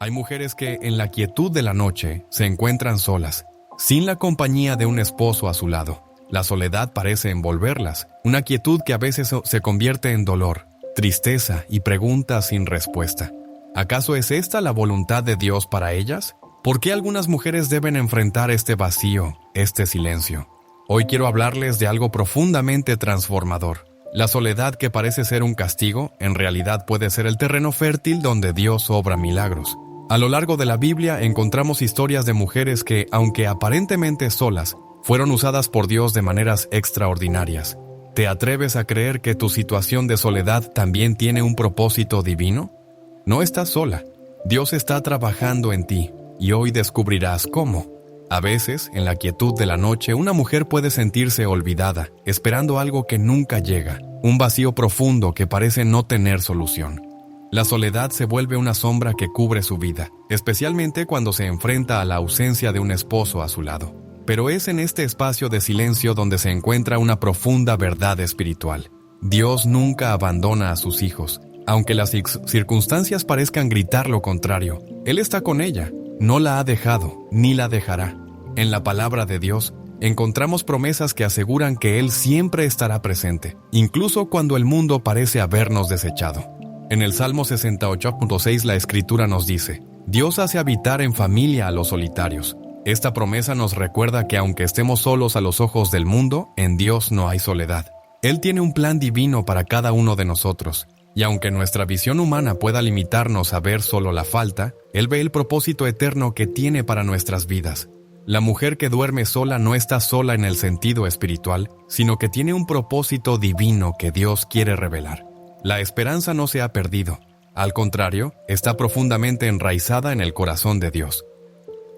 Hay mujeres que, en la quietud de la noche, se encuentran solas, sin la compañía de un esposo a su lado. La soledad parece envolverlas, una quietud que a veces se convierte en dolor, tristeza y preguntas sin respuesta. ¿Acaso es esta la voluntad de Dios para ellas? ¿Por qué algunas mujeres deben enfrentar este vacío, este silencio? Hoy quiero hablarles de algo profundamente transformador. La soledad, que parece ser un castigo, en realidad puede ser el terreno fértil donde Dios obra milagros. A lo largo de la Biblia encontramos historias de mujeres que, aunque aparentemente solas, fueron usadas por Dios de maneras extraordinarias. ¿Te atreves a creer que tu situación de soledad también tiene un propósito divino? No estás sola. Dios está trabajando en ti, y hoy descubrirás cómo. A veces, en la quietud de la noche, una mujer puede sentirse olvidada, esperando algo que nunca llega, un vacío profundo que parece no tener solución. La soledad se vuelve una sombra que cubre su vida, especialmente cuando se enfrenta a la ausencia de un esposo a su lado. Pero es en este espacio de silencio donde se encuentra una profunda verdad espiritual. Dios nunca abandona a sus hijos, aunque las circunstancias parezcan gritar lo contrario. Él está con ella, no la ha dejado, ni la dejará. En la palabra de Dios, encontramos promesas que aseguran que Él siempre estará presente, incluso cuando el mundo parece habernos desechado. En el Salmo 68.6 la Escritura nos dice: Dios hace habitar en familia a los solitarios. Esta promesa nos recuerda que aunque estemos solos a los ojos del mundo, en Dios no hay soledad. Él tiene un plan divino para cada uno de nosotros, y aunque nuestra visión humana pueda limitarnos a ver solo la falta, Él ve el propósito eterno que tiene para nuestras vidas. La mujer que duerme sola no está sola en el sentido espiritual, sino que tiene un propósito divino que Dios quiere revelar. La esperanza no se ha perdido. Al contrario, está profundamente enraizada en el corazón de Dios.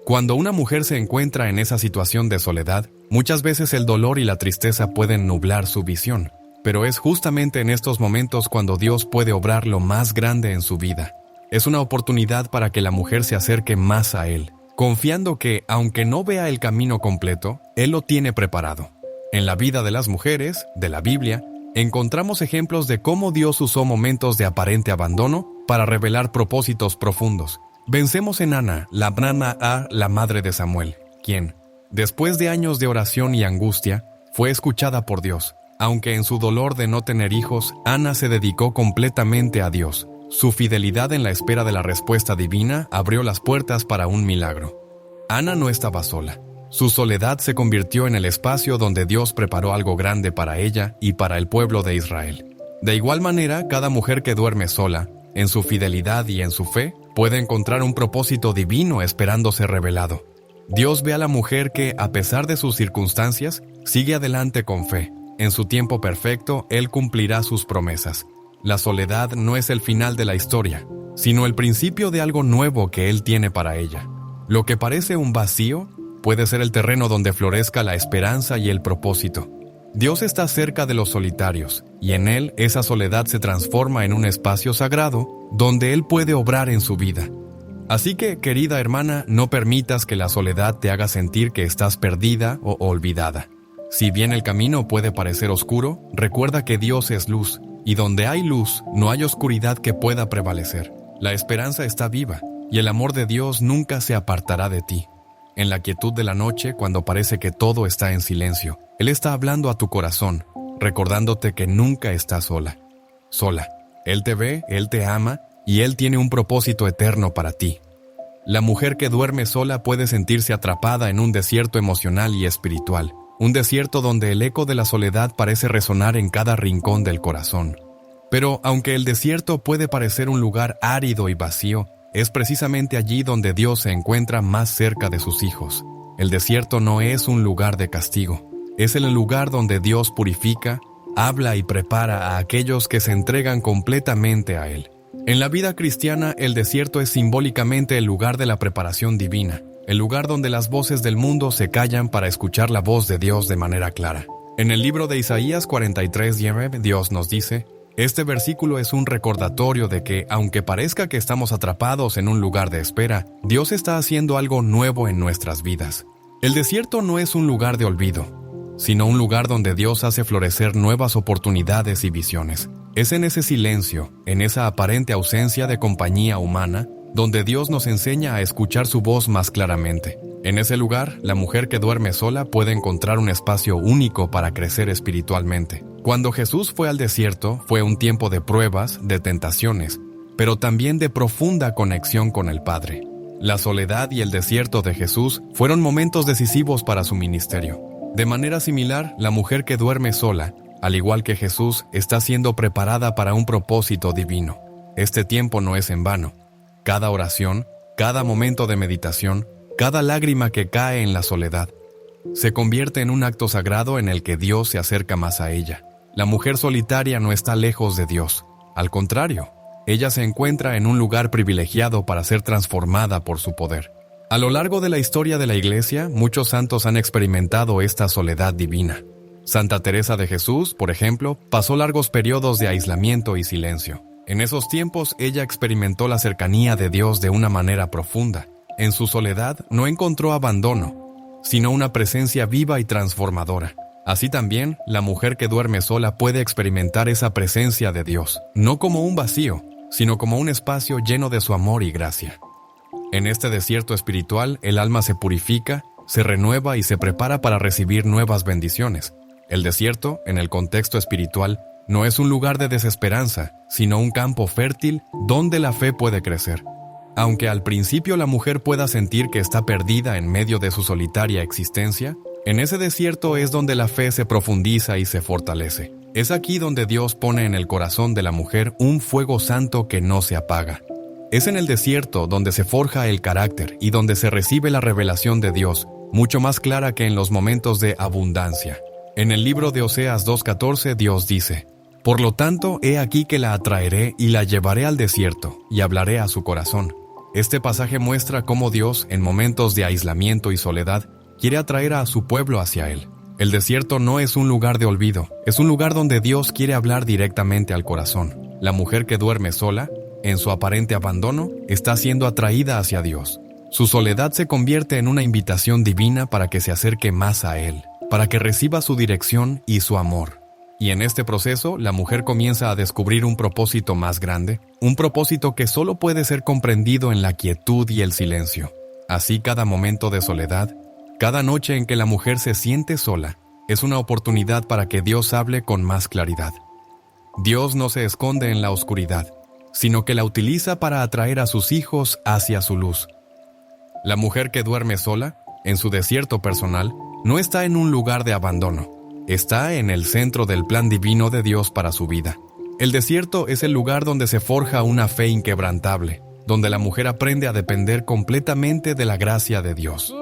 Cuando una mujer se encuentra en esa situación de soledad, muchas veces el dolor y la tristeza pueden nublar su visión. Pero es justamente en estos momentos cuando Dios puede obrar lo más grande en su vida. Es una oportunidad para que la mujer se acerque más a Él, confiando que, aunque no vea el camino completo, Él lo tiene preparado. En la vida de las mujeres, de la Biblia, encontramos ejemplos de cómo Dios usó momentos de aparente abandono para revelar propósitos profundos. Vencemos en Ana, la madre de Samuel, quien, después de años de oración y angustia, fue escuchada por Dios. Aunque en su dolor de no tener hijos, Ana se dedicó completamente a Dios. Su fidelidad en la espera de la respuesta divina abrió las puertas para un milagro. Ana no estaba sola. Su soledad se convirtió en el espacio donde Dios preparó algo grande para ella y para el pueblo de Israel. De igual manera, cada mujer que duerme sola, en su fidelidad y en su fe, puede encontrar un propósito divino esperando ser revelado. Dios ve a la mujer que, a pesar de sus circunstancias, sigue adelante con fe. En su tiempo perfecto, Él cumplirá sus promesas. La soledad no es el final de la historia, sino el principio de algo nuevo que Él tiene para ella. Lo que parece un vacío puede ser el terreno donde florezca la esperanza y el propósito. Dios está cerca de los solitarios, y en Él esa soledad se transforma en un espacio sagrado donde Él puede obrar en su vida. Así que, querida hermana, no permitas que la soledad te haga sentir que estás perdida o olvidada. Si bien el camino puede parecer oscuro, recuerda que Dios es luz, y donde hay luz, no hay oscuridad que pueda prevalecer. La esperanza está viva, y el amor de Dios nunca se apartará de ti. En la quietud de la noche, cuando parece que todo está en silencio, Él está hablando a tu corazón, recordándote que nunca estás sola. Él te ve, Él te ama, y Él tiene un propósito eterno para ti. La mujer que duerme sola puede sentirse atrapada en un desierto emocional y espiritual, un desierto donde el eco de la soledad parece resonar en cada rincón del corazón. Pero aunque el desierto puede parecer un lugar árido y vacío, es precisamente allí donde Dios se encuentra más cerca de sus hijos. El desierto no es un lugar de castigo, es el lugar donde Dios purifica, habla y prepara a aquellos que se entregan completamente a Él. En la vida cristiana, el desierto es simbólicamente el lugar de la preparación divina, el lugar donde las voces del mundo se callan para escuchar la voz de Dios de manera clara. En el libro de Isaías 43:9, Dios nos dice: este versículo es un recordatorio de que, aunque parezca que estamos atrapados en un lugar de espera, Dios está haciendo algo nuevo en nuestras vidas. El desierto no es un lugar de olvido, sino un lugar donde Dios hace florecer nuevas oportunidades y visiones. Es en ese silencio, en esa aparente ausencia de compañía humana, donde Dios nos enseña a escuchar su voz más claramente. En ese lugar, la mujer que duerme sola puede encontrar un espacio único para crecer espiritualmente. Cuando Jesús fue al desierto, fue un tiempo de pruebas, de tentaciones, pero también de profunda conexión con el Padre. La soledad y el desierto de Jesús fueron momentos decisivos para su ministerio. De manera similar, la mujer que duerme sola, al igual que Jesús, está siendo preparada para un propósito divino. Este tiempo no es en vano. Cada oración, cada momento de meditación, cada lágrima que cae en la soledad, se convierte en un acto sagrado en el que Dios se acerca más a ella. La mujer solitaria no está lejos de Dios. Al contrario, ella se encuentra en un lugar privilegiado para ser transformada por su poder. A lo largo de la historia de la Iglesia, muchos santos han experimentado esta soledad divina. Santa Teresa de Jesús, por ejemplo, pasó largos periodos de aislamiento y silencio. En esos tiempos, ella experimentó la cercanía de Dios de una manera profunda. En su soledad no encontró abandono, sino una presencia viva y transformadora. Así también, la mujer que duerme sola puede experimentar esa presencia de Dios, no como un vacío, sino como un espacio lleno de su amor y gracia. En este desierto espiritual, el alma se purifica, se renueva y se prepara para recibir nuevas bendiciones. El desierto, en el contexto espiritual, no es un lugar de desesperanza, sino un campo fértil donde la fe puede crecer. Aunque al principio la mujer pueda sentir que está perdida en medio de su solitaria existencia, en ese desierto es donde la fe se profundiza y se fortalece. Es aquí donde Dios pone en el corazón de la mujer un fuego santo que no se apaga. Es en el desierto donde se forja el carácter y donde se recibe la revelación de Dios, mucho más clara que en los momentos de abundancia. En el libro de Oseas 2:14 Dios dice: «Por lo tanto, he aquí que la atraeré y la llevaré al desierto, y hablaré a su corazón». Este pasaje muestra cómo Dios, en momentos de aislamiento y soledad, quiere atraer a su pueblo hacia Él. El desierto no es un lugar de olvido, es un lugar donde Dios quiere hablar directamente al corazón. La mujer que duerme sola, en su aparente abandono, está siendo atraída hacia Dios. Su soledad se convierte en una invitación divina para que se acerque más a Él, para que reciba su dirección y su amor. Y en este proceso, la mujer comienza a descubrir un propósito más grande, un propósito que solo puede ser comprendido en la quietud y el silencio. Así, cada momento de soledad, cada noche en que la mujer se siente sola, es una oportunidad para que Dios hable con más claridad. Dios no se esconde en la oscuridad, sino que la utiliza para atraer a sus hijos hacia su luz. La mujer que duerme sola, en su desierto personal, no está en un lugar de abandono. Está en el centro del plan divino de Dios para su vida. El desierto es el lugar donde se forja una fe inquebrantable, donde la mujer aprende a depender completamente de la gracia de Dios.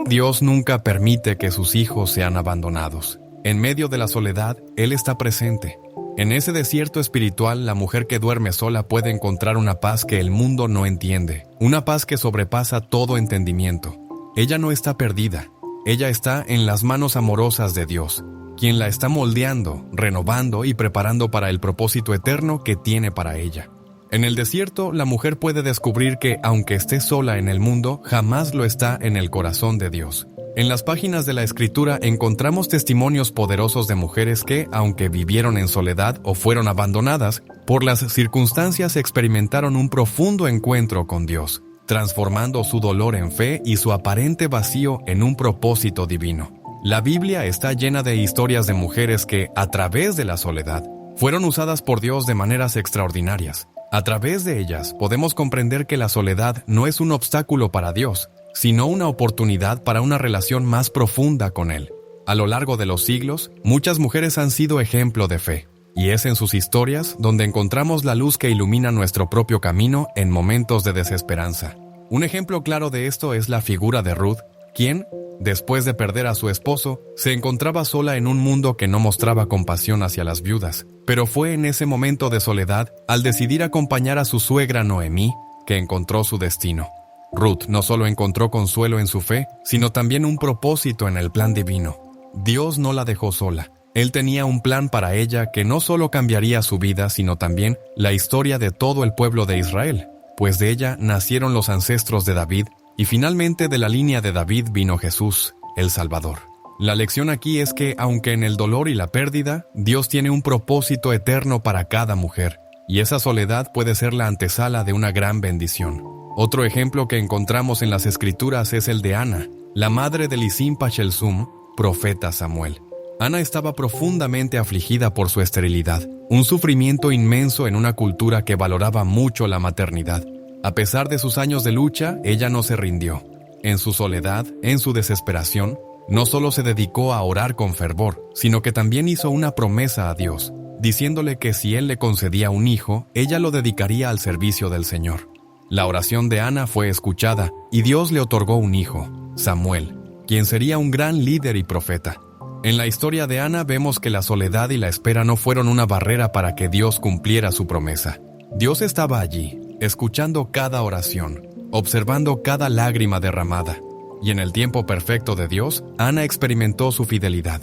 Dios nunca permite que sus hijos sean abandonados. En medio de la soledad, Él está presente. En ese desierto espiritual, la mujer que duerme sola puede encontrar una paz que el mundo no entiende, una paz que sobrepasa todo entendimiento. Ella no está perdida. Ella está en las manos amorosas de Dios, quien la está moldeando, renovando y preparando para el propósito eterno que tiene para ella. En el desierto, la mujer puede descubrir que, aunque esté sola en el mundo, jamás lo está en el corazón de Dios. En las páginas de la Escritura encontramos testimonios poderosos de mujeres que, aunque vivieron en soledad o fueron abandonadas, por las circunstancias experimentaron un profundo encuentro con Dios, transformando su dolor en fe y su aparente vacío en un propósito divino. La Biblia está llena de historias de mujeres que, a través de la soledad, fueron usadas por Dios de maneras extraordinarias. A través de ellas podemos comprender que la soledad no es un obstáculo para Dios, sino una oportunidad para una relación más profunda con Él. A lo largo de los siglos, muchas mujeres han sido ejemplo de fe, y es en sus historias donde encontramos la luz que ilumina nuestro propio camino en momentos de desesperanza. Un ejemplo claro de esto es la figura de Ruth, quien, después de perder a su esposo, se encontraba sola en un mundo que no mostraba compasión hacia las viudas. Pero fue en ese momento de soledad, al decidir acompañar a su suegra Noemí, que encontró su destino. Ruth no solo encontró consuelo en su fe, sino también un propósito en el plan divino. Dios no la dejó sola. Él tenía un plan para ella que no solo cambiaría su vida, sino también la historia de todo el pueblo de Israel, pues de ella nacieron los ancestros de David, y finalmente de la línea de David vino Jesús, el Salvador. La lección aquí es que, aunque en el dolor y la pérdida, Dios tiene un propósito eterno para cada mujer, y esa soledad puede ser la antesala de una gran bendición. Otro ejemplo que encontramos en las Escrituras es el de Ana, la madre de Lisim Pachelsum, profeta Samuel. Ana estaba profundamente afligida por su esterilidad, un sufrimiento inmenso en una cultura que valoraba mucho la maternidad. A pesar de sus años de lucha, ella no se rindió. En su soledad, en su desesperación, no solo se dedicó a orar con fervor, sino que también hizo una promesa a Dios, diciéndole que si Él le concedía un hijo, ella lo dedicaría al servicio del Señor. La oración de Ana fue escuchada, y Dios le otorgó un hijo, Samuel, quien sería un gran líder y profeta. En la historia de Ana vemos que la soledad y la espera no fueron una barrera para que Dios cumpliera su promesa. Dios estaba allí, escuchando cada oración, observando cada lágrima derramada. Y en el tiempo perfecto de Dios, Ana experimentó su fidelidad.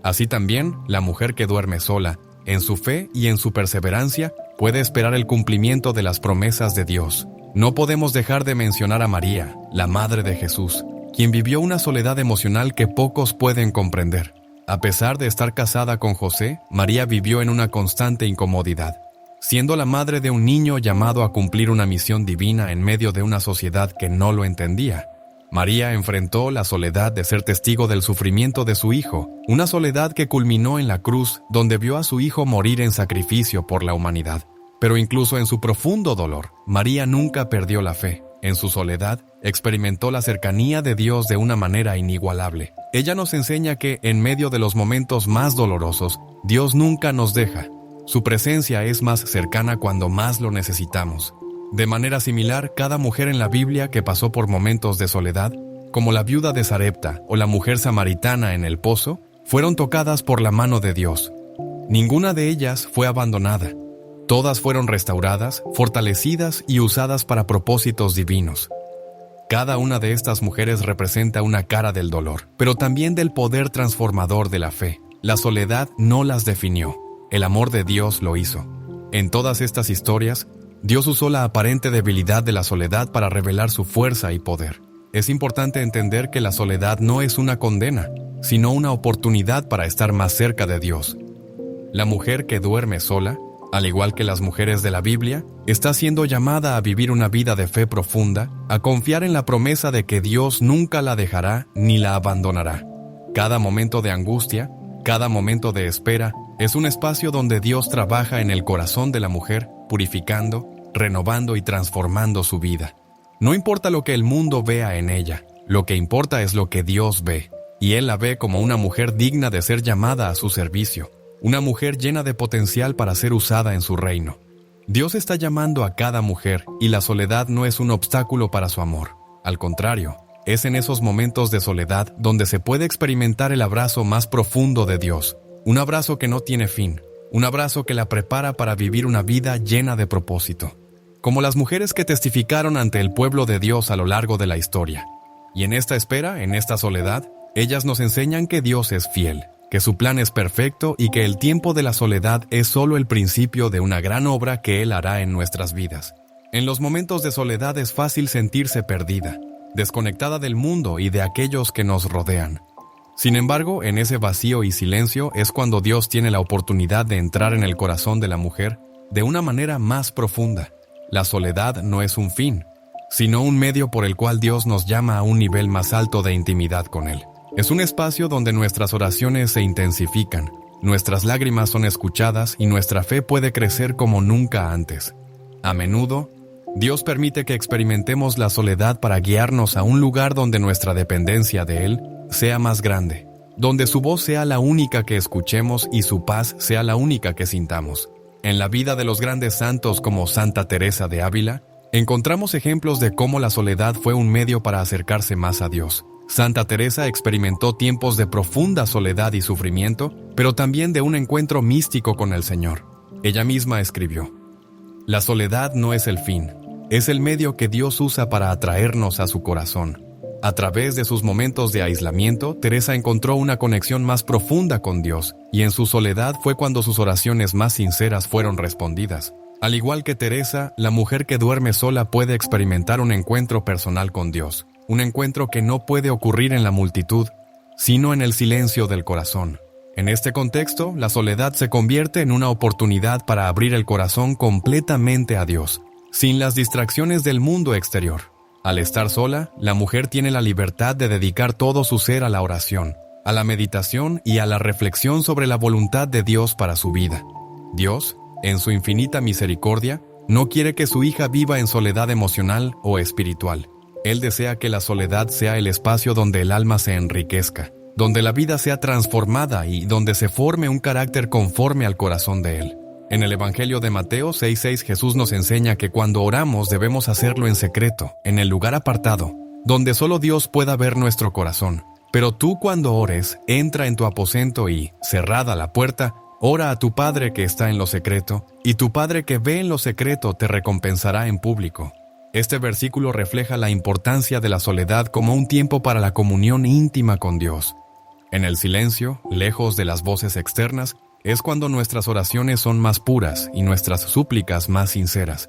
Así también, la mujer que duerme sola, en su fe y en su perseverancia, puede esperar el cumplimiento de las promesas de Dios. No podemos dejar de mencionar a María, la madre de Jesús, quien vivió una soledad emocional que pocos pueden comprender. A pesar de estar casada con José, María vivió en una constante incomodidad, siendo la madre de un niño llamado a cumplir una misión divina en medio de una sociedad que no lo entendía. María enfrentó la soledad de ser testigo del sufrimiento de su hijo, una soledad que culminó en la cruz, donde vio a su hijo morir en sacrificio por la humanidad. Pero incluso en su profundo dolor, María nunca perdió la fe. En su soledad, experimentó la cercanía de Dios de una manera inigualable. Ella nos enseña que, en medio de los momentos más dolorosos, Dios nunca nos deja. Su presencia es más cercana cuando más lo necesitamos. De manera similar, cada mujer en la Biblia que pasó por momentos de soledad, como la viuda de Sarepta o la mujer samaritana en el pozo, fueron tocadas por la mano de Dios. Ninguna de ellas fue abandonada. Todas fueron restauradas, fortalecidas y usadas para propósitos divinos. Cada una de estas mujeres representa una cara del dolor, pero también del poder transformador de la fe. La soledad no las definió, el amor de Dios lo hizo. En todas estas historias, Dios usó la aparente debilidad de la soledad para revelar su fuerza y poder. Es importante entender que la soledad no es una condena, sino una oportunidad para estar más cerca de Dios. La mujer que duerme sola, al igual que las mujeres de la Biblia, está siendo llamada a vivir una vida de fe profunda, a confiar en la promesa de que Dios nunca la dejará ni la abandonará. Cada momento de angustia, cada momento de espera, es un espacio donde Dios trabaja en el corazón de la mujer, purificando, renovando y transformando su vida. No importa lo que el mundo vea en ella, lo que importa es lo que Dios ve, y Él la ve como una mujer digna de ser llamada a su servicio, una mujer llena de potencial para ser usada en su reino. Dios está llamando a cada mujer, y la soledad no es un obstáculo para su amor. Al contrario, es en esos momentos de soledad donde se puede experimentar el abrazo más profundo de Dios, un abrazo que no tiene fin, un abrazo que la prepara para vivir una vida llena de propósito. Como las mujeres que testificaron ante el pueblo de Dios a lo largo de la historia. Y en esta espera, en esta soledad, ellas nos enseñan que Dios es fiel, que su plan es perfecto y que el tiempo de la soledad es solo el principio de una gran obra que Él hará en nuestras vidas. En los momentos de soledad es fácil sentirse perdida, desconectada del mundo y de aquellos que nos rodean. Sin embargo, en ese vacío y silencio es cuando Dios tiene la oportunidad de entrar en el corazón de la mujer de una manera más profunda. La soledad no es un fin, sino un medio por el cual Dios nos llama a un nivel más alto de intimidad con Él. Es un espacio donde nuestras oraciones se intensifican, nuestras lágrimas son escuchadas y nuestra fe puede crecer como nunca antes. A menudo, Dios permite que experimentemos la soledad para guiarnos a un lugar donde nuestra dependencia de Él sea más grande, donde su voz sea la única que escuchemos y su paz sea la única que sintamos. En la vida de los grandes santos como Santa Teresa de Ávila, encontramos ejemplos de cómo la soledad fue un medio para acercarse más a Dios. Santa Teresa experimentó tiempos de profunda soledad y sufrimiento, pero también de un encuentro místico con el Señor. Ella misma escribió: «La soledad no es el fin, es el medio que Dios usa para atraernos a su corazón». A través de sus momentos de aislamiento, Teresa encontró una conexión más profunda con Dios, y en su soledad fue cuando sus oraciones más sinceras fueron respondidas. Al igual que Teresa, la mujer que duerme sola puede experimentar un encuentro personal con Dios, un encuentro que no puede ocurrir en la multitud, sino en el silencio del corazón. En este contexto, la soledad se convierte en una oportunidad para abrir el corazón completamente a Dios, sin las distracciones del mundo exterior. Al estar sola, la mujer tiene la libertad de dedicar todo su ser a la oración, a la meditación y a la reflexión sobre la voluntad de Dios para su vida. Dios, en su infinita misericordia, no quiere que su hija viva en soledad emocional o espiritual. Él desea que la soledad sea el espacio donde el alma se enriquezca, donde la vida sea transformada y donde se forme un carácter conforme al corazón de Él. En el Evangelio de Mateo 6:6 Jesús nos enseña que cuando oramos debemos hacerlo en secreto, en el lugar apartado, donde solo Dios pueda ver nuestro corazón. Pero tú cuando ores, entra en tu aposento y, cerrada la puerta, ora a tu Padre que está en lo secreto, y tu Padre que ve en lo secreto te recompensará en público. Este versículo refleja la importancia de la soledad como un tiempo para la comunión íntima con Dios. En el silencio, lejos de las voces externas, es cuando nuestras oraciones son más puras y nuestras súplicas más sinceras.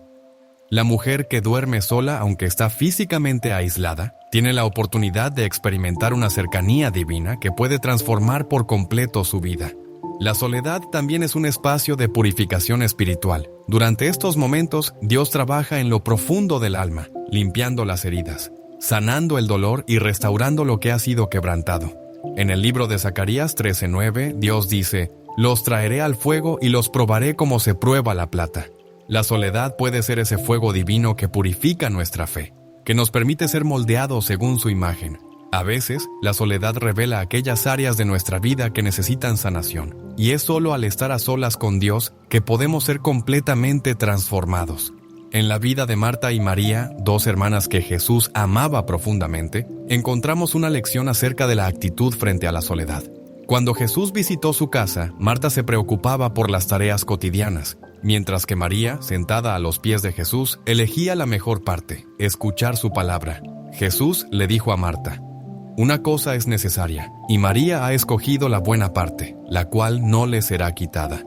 La mujer que duerme sola, aunque está físicamente aislada, tiene la oportunidad de experimentar una cercanía divina que puede transformar por completo su vida. La soledad también es un espacio de purificación espiritual. Durante estos momentos, Dios trabaja en lo profundo del alma, limpiando las heridas, sanando el dolor y restaurando lo que ha sido quebrantado. En el libro de Zacarías 13:9, Dios dice: «Los traeré al fuego y los probaré como se prueba la plata». La soledad puede ser ese fuego divino que purifica nuestra fe, que nos permite ser moldeados según su imagen. A veces, la soledad revela aquellas áreas de nuestra vida que necesitan sanación, y es solo al estar a solas con Dios que podemos ser completamente transformados. En la vida de Marta y María, dos hermanas que Jesús amaba profundamente, encontramos una lección acerca de la actitud frente a la soledad. Cuando Jesús visitó su casa, Marta se preocupaba por las tareas cotidianas, mientras que María, sentada a los pies de Jesús, elegía la mejor parte, escuchar su palabra. Jesús le dijo a Marta: «Una cosa es necesaria, y María ha escogido la buena parte, la cual no le será quitada».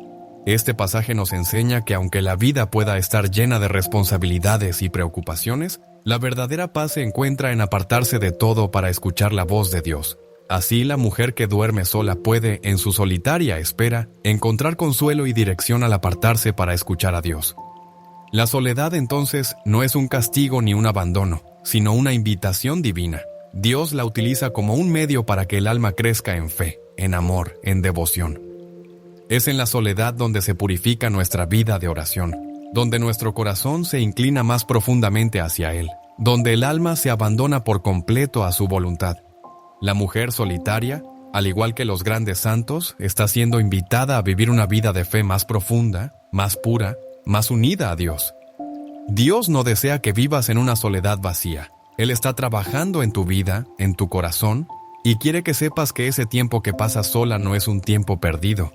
Este pasaje nos enseña que aunque la vida pueda estar llena de responsabilidades y preocupaciones, la verdadera paz se encuentra en apartarse de todo para escuchar la voz de Dios. Así, la mujer que duerme sola puede, en su solitaria espera, encontrar consuelo y dirección al apartarse para escuchar a Dios. La soledad, entonces, no es un castigo ni un abandono, sino una invitación divina. Dios la utiliza como un medio para que el alma crezca en fe, en amor, en devoción. Es en la soledad donde se purifica nuestra vida de oración, donde nuestro corazón se inclina más profundamente hacia Él, donde el alma se abandona por completo a su voluntad. La mujer solitaria, al igual que los grandes santos, está siendo invitada a vivir una vida de fe más profunda, más pura, más unida a Dios. Dios no desea que vivas en una soledad vacía. Él está trabajando en tu vida, en tu corazón, y quiere que sepas que ese tiempo que pasas sola no es un tiempo perdido,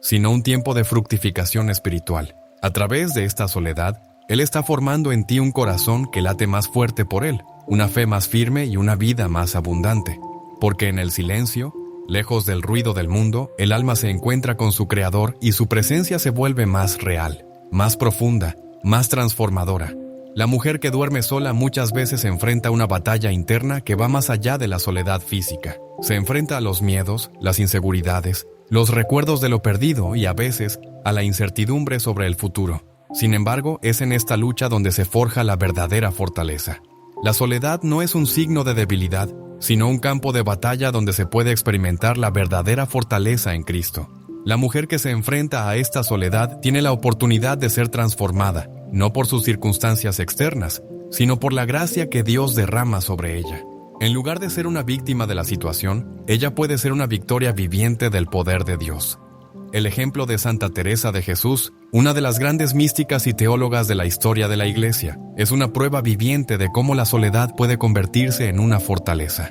sino un tiempo de fructificación espiritual. A través de esta soledad, Él está formando en ti un corazón que late más fuerte por Él, una fe más firme y una vida más abundante. Porque en el silencio, lejos del ruido del mundo, el alma se encuentra con su Creador y su presencia se vuelve más real, más profunda, más transformadora. La mujer que duerme sola muchas veces enfrenta una batalla interna que va más allá de la soledad física. Se enfrenta a los miedos, las inseguridades, los recuerdos de lo perdido y a veces a la incertidumbre sobre el futuro. Sin embargo, es en esta lucha donde se forja la verdadera fortaleza. La soledad no es un signo de debilidad, sino un campo de batalla donde se puede experimentar la verdadera fortaleza en Cristo. La mujer que se enfrenta a esta soledad tiene la oportunidad de ser transformada, no por sus circunstancias externas, sino por la gracia que Dios derrama sobre ella. En lugar de ser una víctima de la situación, ella puede ser una victoria viviente del poder de Dios. El ejemplo de Santa Teresa de Jesús, una de las grandes místicas y teólogas de la historia de la Iglesia, es una prueba viviente de cómo la soledad puede convertirse en una fortaleza.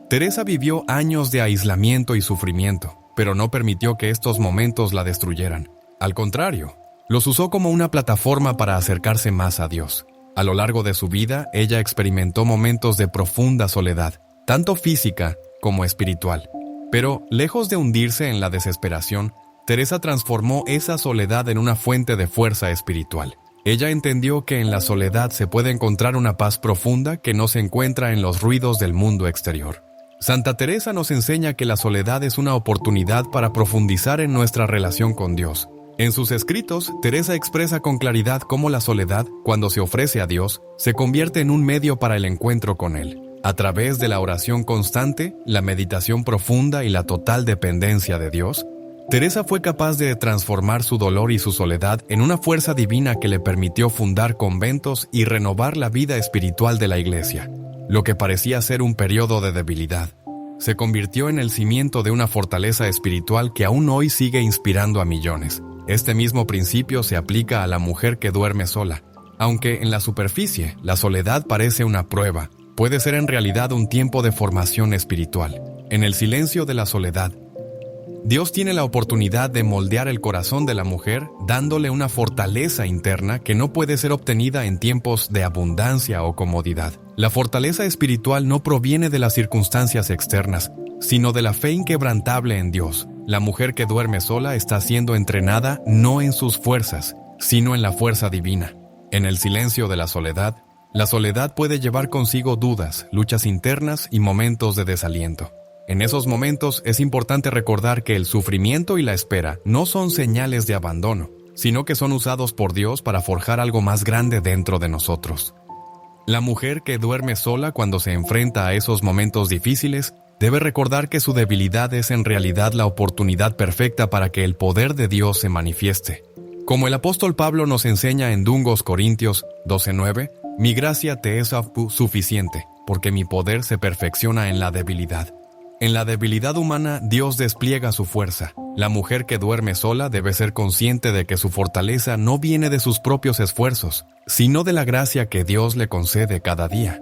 Teresa vivió años de aislamiento y sufrimiento, pero no permitió que estos momentos la destruyeran. Al contrario, los usó como una plataforma para acercarse más a Dios. A lo largo de su vida, ella experimentó momentos de profunda soledad, tanto física como espiritual. Pero, lejos de hundirse en la desesperación, Teresa transformó esa soledad en una fuente de fuerza espiritual. Ella entendió que en la soledad se puede encontrar una paz profunda que no se encuentra en los ruidos del mundo exterior. Santa Teresa nos enseña que la soledad es una oportunidad para profundizar en nuestra relación con Dios. En sus escritos, Teresa expresa con claridad cómo la soledad, cuando se ofrece a Dios, se convierte en un medio para el encuentro con Él. A través de la oración constante, la meditación profunda y la total dependencia de Dios, Teresa fue capaz de transformar su dolor y su soledad en una fuerza divina que le permitió fundar conventos y renovar la vida espiritual de la Iglesia. Lo que parecía ser un periodo de debilidad se convirtió en el cimiento de una fortaleza espiritual que aún hoy sigue inspirando a millones. Este mismo principio se aplica a la mujer que duerme sola. Aunque en la superficie la soledad parece una prueba, puede ser en realidad un tiempo de formación espiritual. En el silencio de la soledad, Dios tiene la oportunidad de moldear el corazón de la mujer, dándole una fortaleza interna que no puede ser obtenida en tiempos de abundancia o comodidad. La fortaleza espiritual no proviene de las circunstancias externas, sino de la fe inquebrantable en Dios. La mujer que duerme sola está siendo entrenada no en sus fuerzas, sino en la fuerza divina. En el silencio de la soledad puede llevar consigo dudas, luchas internas y momentos de desaliento. En esos momentos es importante recordar que el sufrimiento y la espera no son señales de abandono, sino que son usados por Dios para forjar algo más grande dentro de nosotros. La mujer que duerme sola cuando se enfrenta a esos momentos difíciles debe recordar que su debilidad es en realidad la oportunidad perfecta para que el poder de Dios se manifieste. Como el apóstol Pablo nos enseña en 2 Corintios 12:9, mi gracia te es suficiente, porque mi poder se perfecciona en la debilidad. En la debilidad humana, Dios despliega su fuerza. La mujer que duerme sola debe ser consciente de que su fortaleza no viene de sus propios esfuerzos, sino de la gracia que Dios le concede cada día.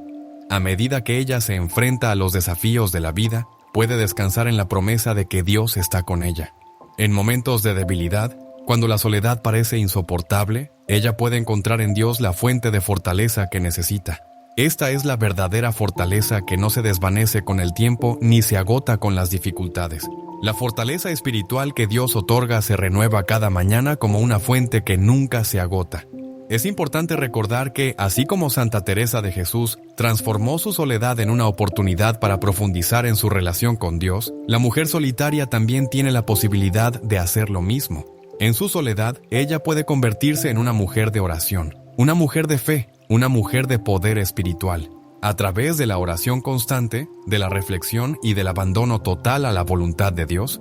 A medida que ella se enfrenta a los desafíos de la vida, puede descansar en la promesa de que Dios está con ella. En momentos de debilidad, cuando la soledad parece insoportable, ella puede encontrar en Dios la fuente de fortaleza que necesita. Esta es la verdadera fortaleza que no se desvanece con el tiempo ni se agota con las dificultades. La fortaleza espiritual que Dios otorga se renueva cada mañana como una fuente que nunca se agota. Es importante recordar que, así como Santa Teresa de Jesús transformó su soledad en una oportunidad para profundizar en su relación con Dios, la mujer solitaria también tiene la posibilidad de hacer lo mismo. En su soledad, ella puede convertirse en una mujer de oración, una mujer de fe, una mujer de poder espiritual. A través de la oración constante, de la reflexión y del abandono total a la voluntad de Dios,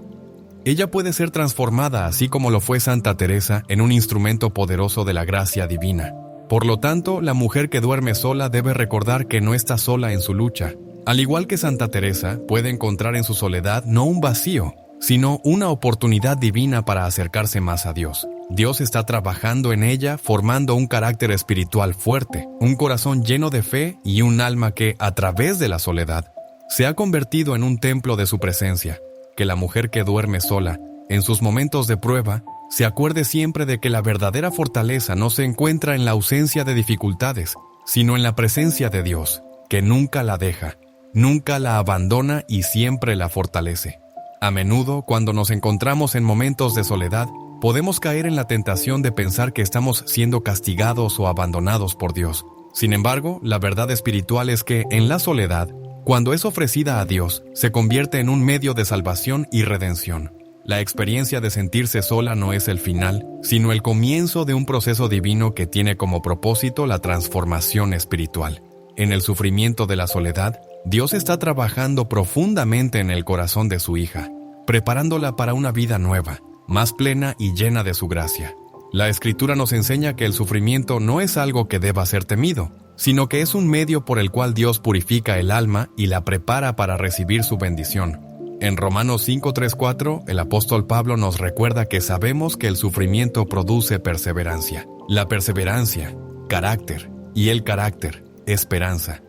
ella puede ser transformada, así como lo fue Santa Teresa, en un instrumento poderoso de la gracia divina. Por lo tanto, la mujer que duerme sola debe recordar que no está sola en su lucha. Al igual que Santa Teresa, puede encontrar en su soledad no un vacío, sino una oportunidad divina para acercarse más a Dios. Dios está trabajando en ella, formando un carácter espiritual fuerte, un corazón lleno de fe y un alma que, a través de la soledad, se ha convertido en un templo de su presencia. Que la mujer que duerme sola, en sus momentos de prueba, se acuerde siempre de que la verdadera fortaleza no se encuentra en la ausencia de dificultades, sino en la presencia de Dios, que nunca la deja, nunca la abandona y siempre la fortalece. A menudo, cuando nos encontramos en momentos de soledad, podemos caer en la tentación de pensar que estamos siendo castigados o abandonados por Dios. Sin embargo, la verdad espiritual es que, en la soledad, cuando es ofrecida a Dios, se convierte en un medio de salvación y redención. La experiencia de sentirse sola no es el final, sino el comienzo de un proceso divino que tiene como propósito la transformación espiritual. En el sufrimiento de la soledad, Dios está trabajando profundamente en el corazón de su hija, preparándola para una vida nueva, más plena y llena de su gracia. La Escritura nos enseña que el sufrimiento no es algo que deba ser temido, sino que es un medio por el cual Dios purifica el alma y la prepara para recibir su bendición. En Romanos 5:3-4, el apóstol Pablo nos recuerda que sabemos que el sufrimiento produce perseverancia. La perseverancia, carácter, y el carácter, esperanza.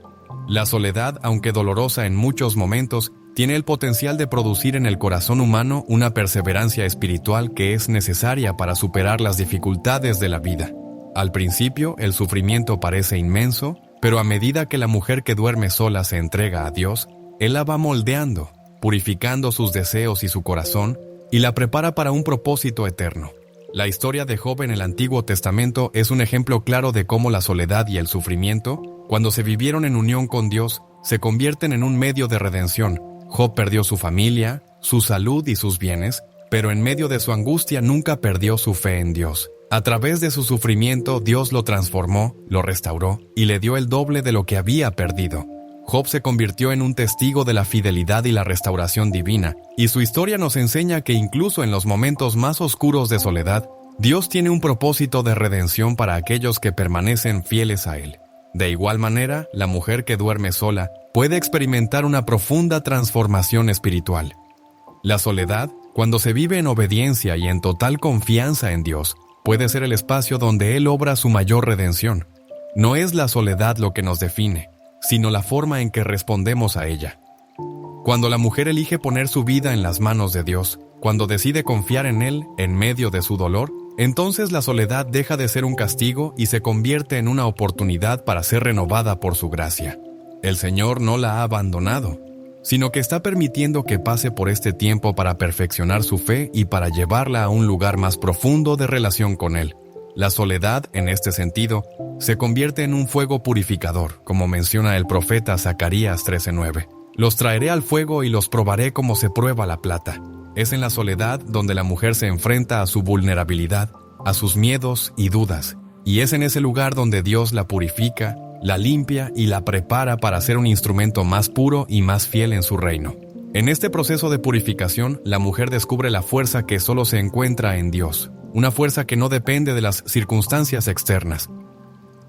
La soledad, aunque dolorosa en muchos momentos, tiene el potencial de producir en el corazón humano una perseverancia espiritual que es necesaria para superar las dificultades de la vida. Al principio, el sufrimiento parece inmenso, pero a medida que la mujer que duerme sola se entrega a Dios, Él la va moldeando, purificando sus deseos y su corazón, y la prepara para un propósito eterno. La historia de Job en el Antiguo Testamento es un ejemplo claro de cómo la soledad y el sufrimiento, cuando se vivieron en unión con Dios, se convierten en un medio de redención, Job perdió su familia, su salud y sus bienes, pero en medio de su angustia nunca perdió su fe en Dios. A través de su sufrimiento, Dios lo transformó, lo restauró y le dio el doble de lo que había perdido. Job se convirtió en un testigo de la fidelidad y la restauración divina, y su historia nos enseña que incluso en los momentos más oscuros de soledad, Dios tiene un propósito de redención para aquellos que permanecen fieles a Él. De igual manera, la mujer que duerme sola puede experimentar una profunda transformación espiritual. La soledad, cuando se vive en obediencia y en total confianza en Dios, puede ser el espacio donde Él obra su mayor redención. No es la soledad lo que nos define, sino la forma en que respondemos a ella. Cuando la mujer elige poner su vida en las manos de Dios, cuando decide confiar en Él en medio de su dolor, entonces la soledad deja de ser un castigo y se convierte en una oportunidad para ser renovada por su gracia. El Señor no la ha abandonado, sino que está permitiendo que pase por este tiempo para perfeccionar su fe y para llevarla a un lugar más profundo de relación con Él. La soledad, en este sentido, se convierte en un fuego purificador, como menciona el profeta Zacarías 13:9. Los traeré al fuego y los probaré como se prueba la plata. Es en la soledad donde la mujer se enfrenta a su vulnerabilidad, a sus miedos y dudas, y es en ese lugar donde Dios la purifica, la limpia y la prepara para ser un instrumento más puro y más fiel en su reino. En este proceso de purificación, la mujer descubre la fuerza que solo se encuentra en Dios, una fuerza que no depende de las circunstancias externas,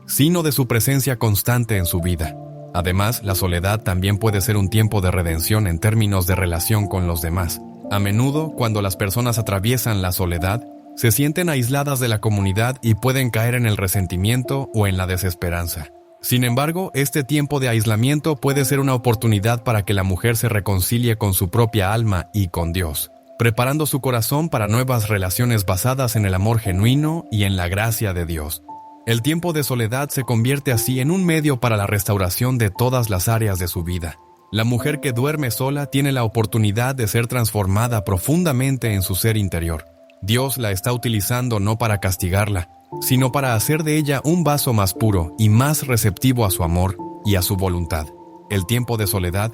sino de su presencia constante en su vida. Además, la soledad también puede ser un tiempo de redención en términos de relación con los demás. A menudo, cuando las personas atraviesan la soledad, se sienten aisladas de la comunidad y pueden caer en el resentimiento o en la desesperanza. Sin embargo, este tiempo de aislamiento puede ser una oportunidad para que la mujer se reconcilie con su propia alma y con Dios, preparando su corazón para nuevas relaciones basadas en el amor genuino y en la gracia de Dios. El tiempo de soledad se convierte así en un medio para la restauración de todas las áreas de su vida. La mujer que duerme sola tiene la oportunidad de ser transformada profundamente en su ser interior. Dios la está utilizando no para castigarla, sino para hacer de ella un vaso más puro y más receptivo a su amor y a su voluntad. El tiempo de soledad,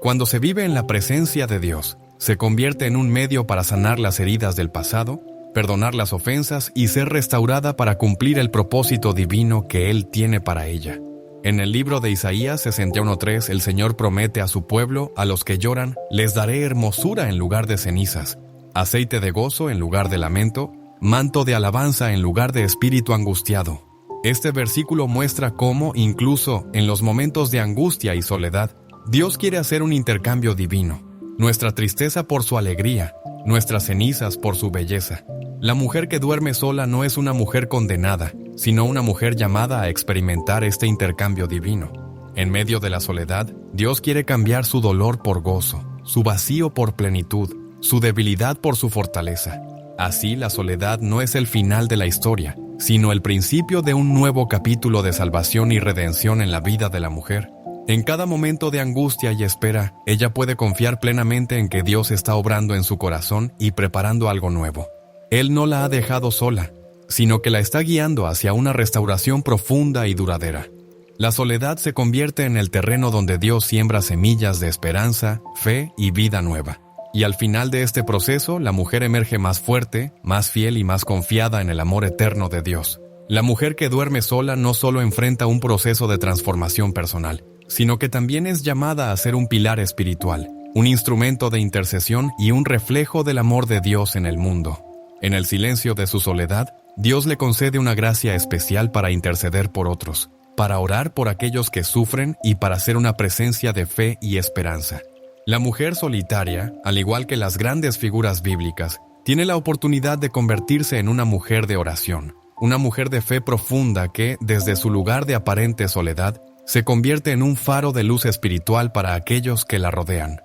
cuando se vive en la presencia de Dios, se convierte en un medio para sanar las heridas del pasado, perdonar las ofensas y ser restaurada para cumplir el propósito divino que Él tiene para ella. En el libro de Isaías 61:3, el Señor promete a su pueblo, a los que lloran, les daré hermosura en lugar de cenizas, aceite de gozo en lugar de lamento, manto de alabanza en lugar de espíritu angustiado. Este versículo muestra cómo, incluso en los momentos de angustia y soledad, Dios quiere hacer un intercambio divino. Nuestra tristeza por su alegría, nuestras cenizas por su belleza. La mujer que duerme sola no es una mujer condenada, sino una mujer llamada a experimentar este intercambio divino. En medio de la soledad, Dios quiere cambiar su dolor por gozo, su vacío por plenitud, su debilidad por su fortaleza. Así, la soledad no es el final de la historia, sino el principio de un nuevo capítulo de salvación y redención en la vida de la mujer. En cada momento de angustia y espera, ella puede confiar plenamente en que Dios está obrando en su corazón y preparando algo nuevo. Él no la ha dejado sola, sino que la está guiando hacia una restauración profunda y duradera. La soledad se convierte en el terreno donde Dios siembra semillas de esperanza, fe y vida nueva. Y al final de este proceso, la mujer emerge más fuerte, más fiel y más confiada en el amor eterno de Dios. La mujer que duerme sola no solo enfrenta un proceso de transformación personal, sino que también es llamada a ser un pilar espiritual, un instrumento de intercesión y un reflejo del amor de Dios en el mundo. En el silencio de su soledad, Dios le concede una gracia especial para interceder por otros, para orar por aquellos que sufren y para ser una presencia de fe y esperanza. La mujer solitaria, al igual que las grandes figuras bíblicas, tiene la oportunidad de convertirse en una mujer de oración, una mujer de fe profunda que, desde su lugar de aparente soledad, se convierte en un faro de luz espiritual para aquellos que la rodean.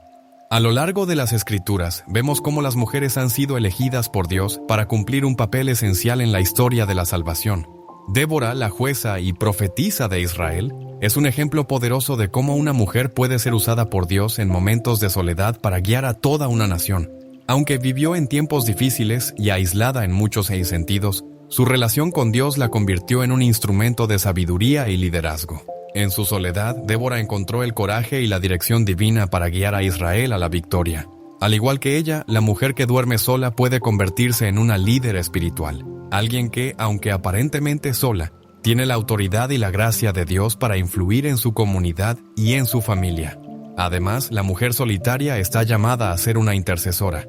A lo largo de las Escrituras, vemos cómo las mujeres han sido elegidas por Dios para cumplir un papel esencial en la historia de la salvación. Débora, la jueza y profetisa de Israel, es un ejemplo poderoso de cómo una mujer puede ser usada por Dios en momentos de soledad para guiar a toda una nación. Aunque vivió en tiempos difíciles y aislada en muchos sentidos, su relación con Dios la convirtió en un instrumento de sabiduría y liderazgo. En su soledad, Débora encontró el coraje y la dirección divina para guiar a Israel a la victoria. Al igual que ella, la mujer que duerme sola puede convertirse en una líder espiritual, alguien que, aunque aparentemente sola, tiene la autoridad y la gracia de Dios para influir en su comunidad y en su familia. Además, la mujer solitaria está llamada a ser una intercesora.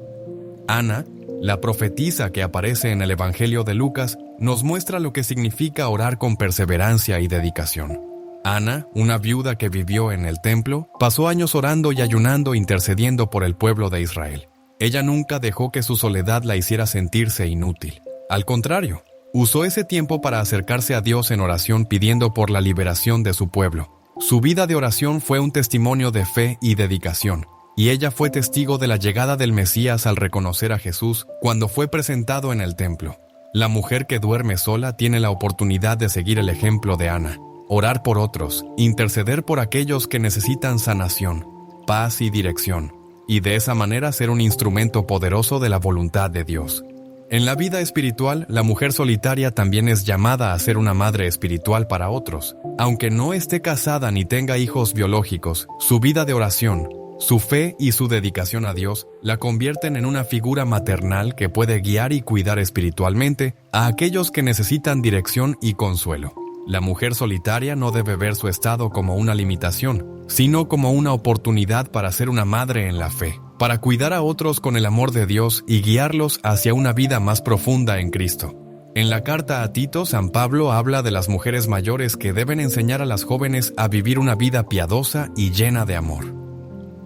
Ana, la profetisa que aparece en el Evangelio de Lucas, nos muestra lo que significa orar con perseverancia y dedicación. Ana, una viuda que vivió en el templo, pasó años orando y ayunando intercediendo por el pueblo de Israel. Ella nunca dejó que su soledad la hiciera sentirse inútil. Al contrario, usó ese tiempo para acercarse a Dios en oración pidiendo por la liberación de su pueblo. Su vida de oración fue un testimonio de fe y dedicación, y ella fue testigo de la llegada del Mesías al reconocer a Jesús cuando fue presentado en el templo. La mujer que duerme sola tiene la oportunidad de seguir el ejemplo de Ana, orar por otros, interceder por aquellos que necesitan sanación, paz y dirección, y de esa manera ser un instrumento poderoso de la voluntad de Dios. En la vida espiritual, la mujer solitaria también es llamada a ser una madre espiritual para otros. Aunque no esté casada ni tenga hijos biológicos, su vida de oración, su fe y su dedicación a Dios la convierten en una figura maternal que puede guiar y cuidar espiritualmente a aquellos que necesitan dirección y consuelo. La mujer solitaria no debe ver su estado como una limitación, sino como una oportunidad para ser una madre en la fe, para cuidar a otros con el amor de Dios y guiarlos hacia una vida más profunda en Cristo. En la carta a Tito, San Pablo habla de las mujeres mayores que deben enseñar a las jóvenes a vivir una vida piadosa y llena de amor.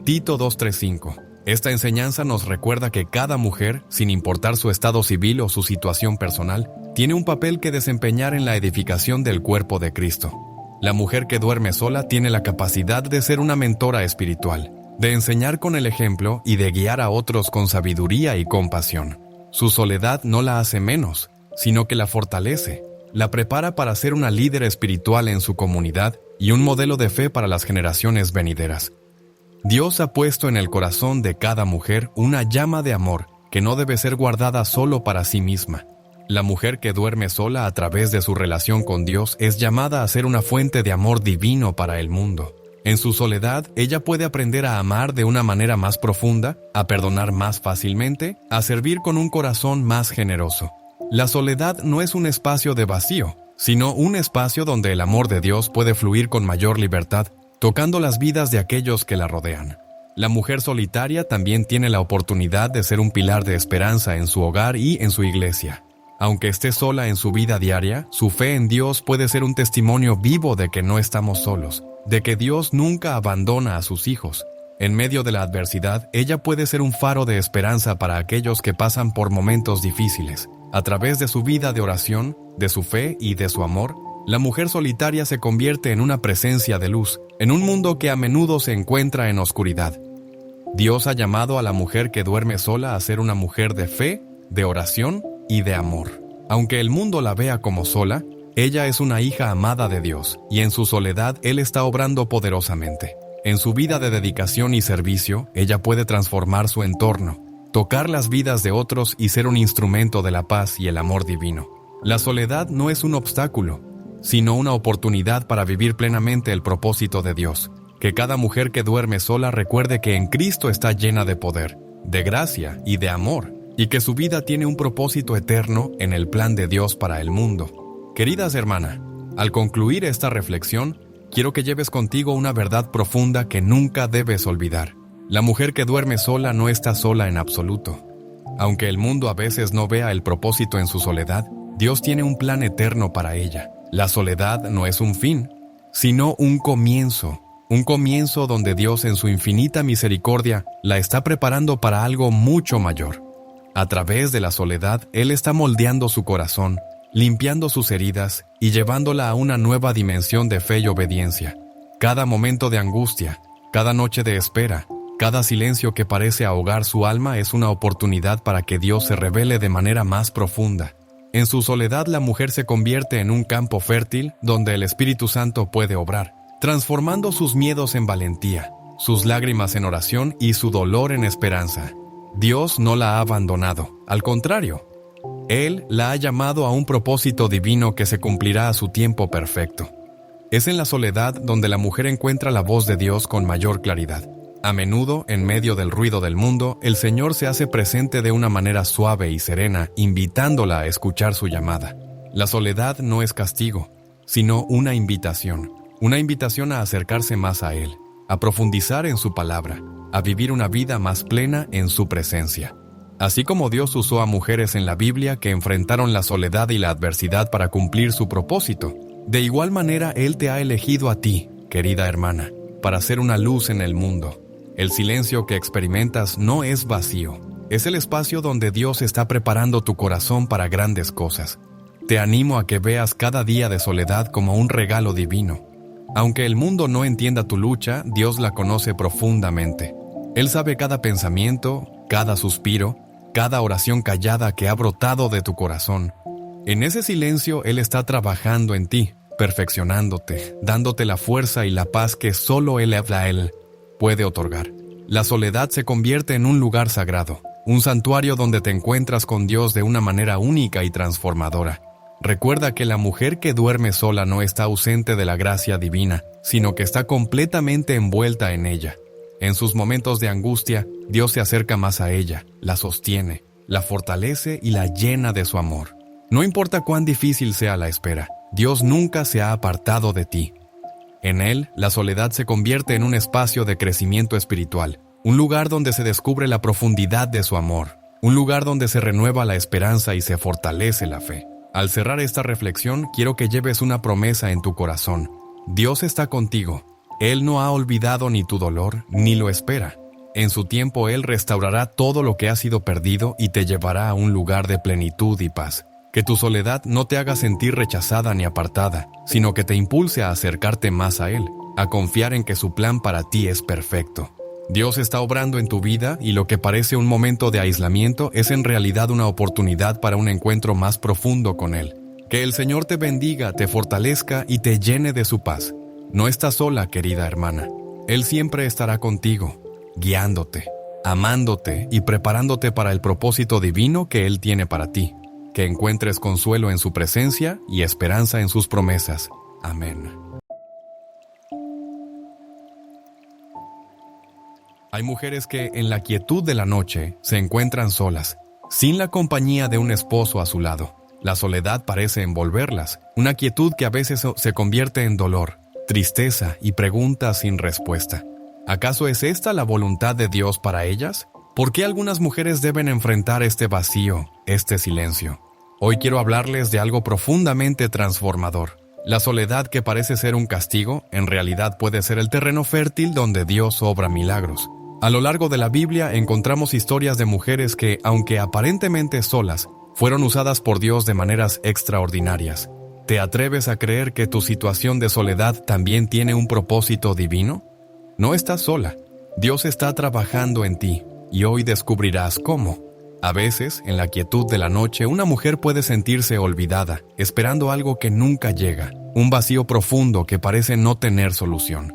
Tito 2:3-5. Esta enseñanza nos recuerda que cada mujer, sin importar su estado civil o su situación personal, tiene un papel que desempeñar en la edificación del cuerpo de Cristo. La mujer que duerme sola tiene la capacidad de ser una mentora espiritual, de enseñar con el ejemplo y de guiar a otros con sabiduría y compasión. Su soledad no la hace menos, sino que la fortalece, la prepara para ser una líder espiritual en su comunidad y un modelo de fe para las generaciones venideras. Dios ha puesto en el corazón de cada mujer una llama de amor que no debe ser guardada solo para sí misma. La mujer que duerme sola a través de su relación con Dios es llamada a ser una fuente de amor divino para el mundo. En su soledad, ella puede aprender a amar de una manera más profunda, a perdonar más fácilmente, a servir con un corazón más generoso. La soledad no es un espacio de vacío, sino un espacio donde el amor de Dios puede fluir con mayor libertad, tocando las vidas de aquellos que la rodean. La mujer solitaria también tiene la oportunidad de ser un pilar de esperanza en su hogar y en su iglesia. Aunque esté sola en su vida diaria, su fe en Dios puede ser un testimonio vivo de que no estamos solos, de que Dios nunca abandona a sus hijos. En medio de la adversidad, ella puede ser un faro de esperanza para aquellos que pasan por momentos difíciles. A través de su vida de oración, de su fe y de su amor, la mujer solitaria se convierte en una presencia de luz, en un mundo que a menudo se encuentra en oscuridad. Dios ha llamado a la mujer que duerme sola a ser una mujer de fe, de oración y de amor. Aunque el mundo la vea como sola, ella es una hija amada de Dios, y en su soledad Él está obrando poderosamente. En su vida de dedicación y servicio, ella puede transformar su entorno, tocar las vidas de otros y ser un instrumento de la paz y el amor divino. La soledad no es un obstáculo, sino una oportunidad para vivir plenamente el propósito de Dios. Que cada mujer que duerme sola recuerde que en Cristo está llena de poder, de gracia y de amor, y que su vida tiene un propósito eterno en el plan de Dios para el mundo. Queridas hermanas, al concluir esta reflexión, quiero que lleves contigo una verdad profunda que nunca debes olvidar. La mujer que duerme sola no está sola en absoluto. Aunque el mundo a veces no vea el propósito en su soledad, Dios tiene un plan eterno para ella. La soledad no es un fin, sino un comienzo donde Dios en su infinita misericordia la está preparando para algo mucho mayor. A través de la soledad, Él está moldeando su corazón, limpiando sus heridas y llevándola a una nueva dimensión de fe y obediencia. Cada momento de angustia, cada noche de espera, cada silencio que parece ahogar su alma es una oportunidad para que Dios se revele de manera más profunda. En su soledad, la mujer se convierte en un campo fértil donde el Espíritu Santo puede obrar, transformando sus miedos en valentía, sus lágrimas en oración y su dolor en esperanza. Dios no la ha abandonado, al contrario, Él la ha llamado a un propósito divino que se cumplirá a su tiempo perfecto. Es en la soledad donde la mujer encuentra la voz de Dios con mayor claridad. A menudo, en medio del ruido del mundo, el Señor se hace presente de una manera suave y serena, invitándola a escuchar su llamada. La soledad no es castigo, sino una invitación a acercarse más a Él, a profundizar en su palabra, a vivir una vida más plena en su presencia. Así como Dios usó a mujeres en la Biblia que enfrentaron la soledad y la adversidad para cumplir su propósito, de igual manera Él te ha elegido a ti, querida hermana, para ser una luz en el mundo. El silencio que experimentas no es vacío, es el espacio donde Dios está preparando tu corazón para grandes cosas. Te animo a que veas cada día de soledad como un regalo divino. Aunque el mundo no entienda tu lucha, Dios la conoce profundamente. Él sabe cada pensamiento, cada suspiro, cada oración callada que ha brotado de tu corazón. En ese silencio Él está trabajando en ti, perfeccionándote, dándote la fuerza y la paz que solo Él puede otorgar. La soledad se convierte en un lugar sagrado, un santuario donde te encuentras con Dios de una manera única y transformadora. Recuerda que la mujer que duerme sola no está ausente de la gracia divina, sino que está completamente envuelta en ella. En sus momentos de angustia, Dios se acerca más a ella, la sostiene, la fortalece y la llena de su amor. No importa cuán difícil sea la espera, Dios nunca se ha apartado de ti. En Él, la soledad se convierte en un espacio de crecimiento espiritual, un lugar donde se descubre la profundidad de su amor, un lugar donde se renueva la esperanza y se fortalece la fe. Al cerrar esta reflexión, quiero que lleves una promesa en tu corazón. Dios está contigo. Él no ha olvidado ni tu dolor, ni lo espera. En su tiempo Él restaurará todo lo que ha sido perdido y te llevará a un lugar de plenitud y paz. Que tu soledad no te haga sentir rechazada ni apartada, sino que te impulse a acercarte más a Él, a confiar en que su plan para ti es perfecto. Dios está obrando en tu vida y lo que parece un momento de aislamiento es en realidad una oportunidad para un encuentro más profundo con Él. Que el Señor te bendiga, te fortalezca y te llene de su paz. No estás sola, querida hermana. Él siempre estará contigo, guiándote, amándote y preparándote para el propósito divino que Él tiene para ti. Que encuentres consuelo en su presencia y esperanza en sus promesas. Amén. Hay mujeres que, en la quietud de la noche, se encuentran solas, sin la compañía de un esposo a su lado. La soledad parece envolverlas, una quietud que a veces se convierte en dolor, tristeza y preguntas sin respuesta. ¿Acaso es esta la voluntad de Dios para ellas? ¿Por qué algunas mujeres deben enfrentar este vacío, este silencio? Hoy quiero hablarles de algo profundamente transformador. La soledad que parece ser un castigo, en realidad puede ser el terreno fértil donde Dios obra milagros. A lo largo de la Biblia encontramos historias de mujeres que, aunque aparentemente solas, fueron usadas por Dios de maneras extraordinarias. ¿Te atreves a creer que tu situación de soledad también tiene un propósito divino? No estás sola. Dios está trabajando en ti, y hoy descubrirás cómo. A veces, en la quietud de la noche, una mujer puede sentirse olvidada, esperando algo que nunca llega, un vacío profundo que parece no tener solución.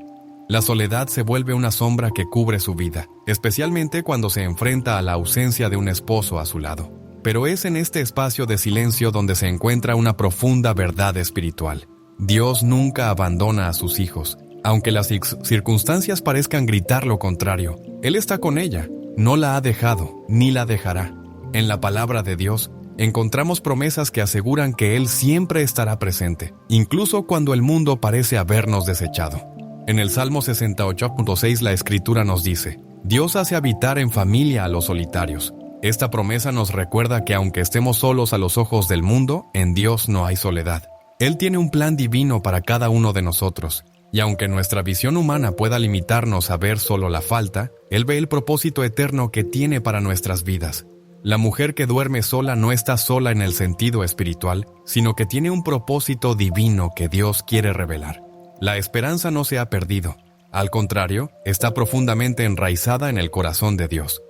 La soledad se vuelve una sombra que cubre su vida, especialmente cuando se enfrenta a la ausencia de un esposo a su lado. Pero es en este espacio de silencio donde se encuentra una profunda verdad espiritual. Dios nunca abandona a sus hijos. Aunque las circunstancias parezcan gritar lo contrario, Él está con ella, no la ha dejado, ni la dejará. En la palabra de Dios, encontramos promesas que aseguran que Él siempre estará presente, incluso cuando el mundo parece habernos desechado. En el Salmo 68.6 la Escritura nos dice: Dios hace habitar en familia a los solitarios. Esta promesa nos recuerda que aunque estemos solos a los ojos del mundo, en Dios no hay soledad. Él tiene un plan divino para cada uno de nosotros. Y aunque nuestra visión humana pueda limitarnos a ver solo la falta, Él ve el propósito eterno que tiene para nuestras vidas. La mujer que duerme sola no está sola en el sentido espiritual, sino que tiene un propósito divino que Dios quiere revelar. La esperanza no se ha perdido. Al contrario, está profundamente enraizada en el corazón de Dios.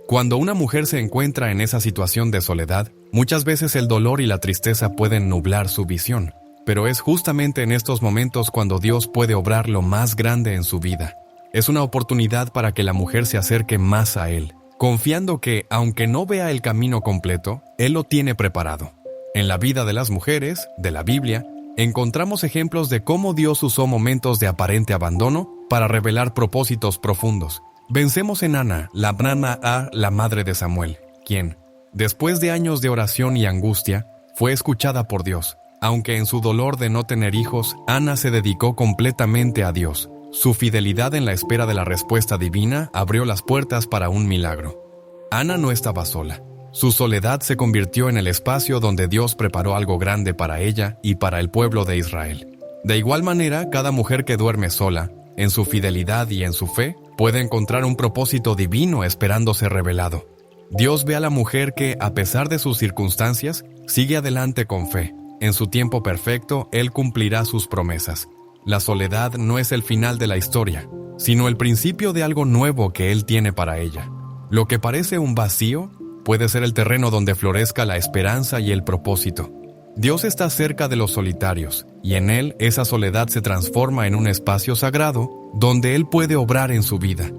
Cuando una mujer se encuentra en esa situación de soledad, muchas veces el dolor y la tristeza pueden nublar su visión. Pero es justamente en estos momentos cuando Dios puede obrar lo más grande en su vida. Es una oportunidad para que la mujer se acerque más a Él, confiando que, aunque no vea el camino completo, Él lo tiene preparado. En la vida de las mujeres, de la Biblia, encontramos ejemplos de cómo Dios usó momentos de aparente abandono para revelar propósitos profundos. Vencemos en Ana, la madre de Samuel, quien, después de años de oración y angustia, fue escuchada por Dios. Aunque en su dolor de no tener hijos, Ana se dedicó completamente a Dios. Su fidelidad en la espera de la respuesta divina abrió las puertas para un milagro. Ana no estaba sola. Su soledad se convirtió en el espacio donde Dios preparó algo grande para ella y para el pueblo de Israel. De igual manera, cada mujer que duerme sola, en su fidelidad y en su fe, puede encontrar un propósito divino esperando ser revelado. Dios ve a la mujer que, a pesar de sus circunstancias, sigue adelante con fe. En su tiempo perfecto, Él cumplirá sus promesas. La soledad no es el final de la historia, sino el principio de algo nuevo que Él tiene para ella. Lo que parece un vacío puede ser el terreno donde florezca la esperanza y el propósito. Dios está cerca de los solitarios, y en Él esa soledad se transforma en un espacio sagrado donde Él puede obrar en su vida.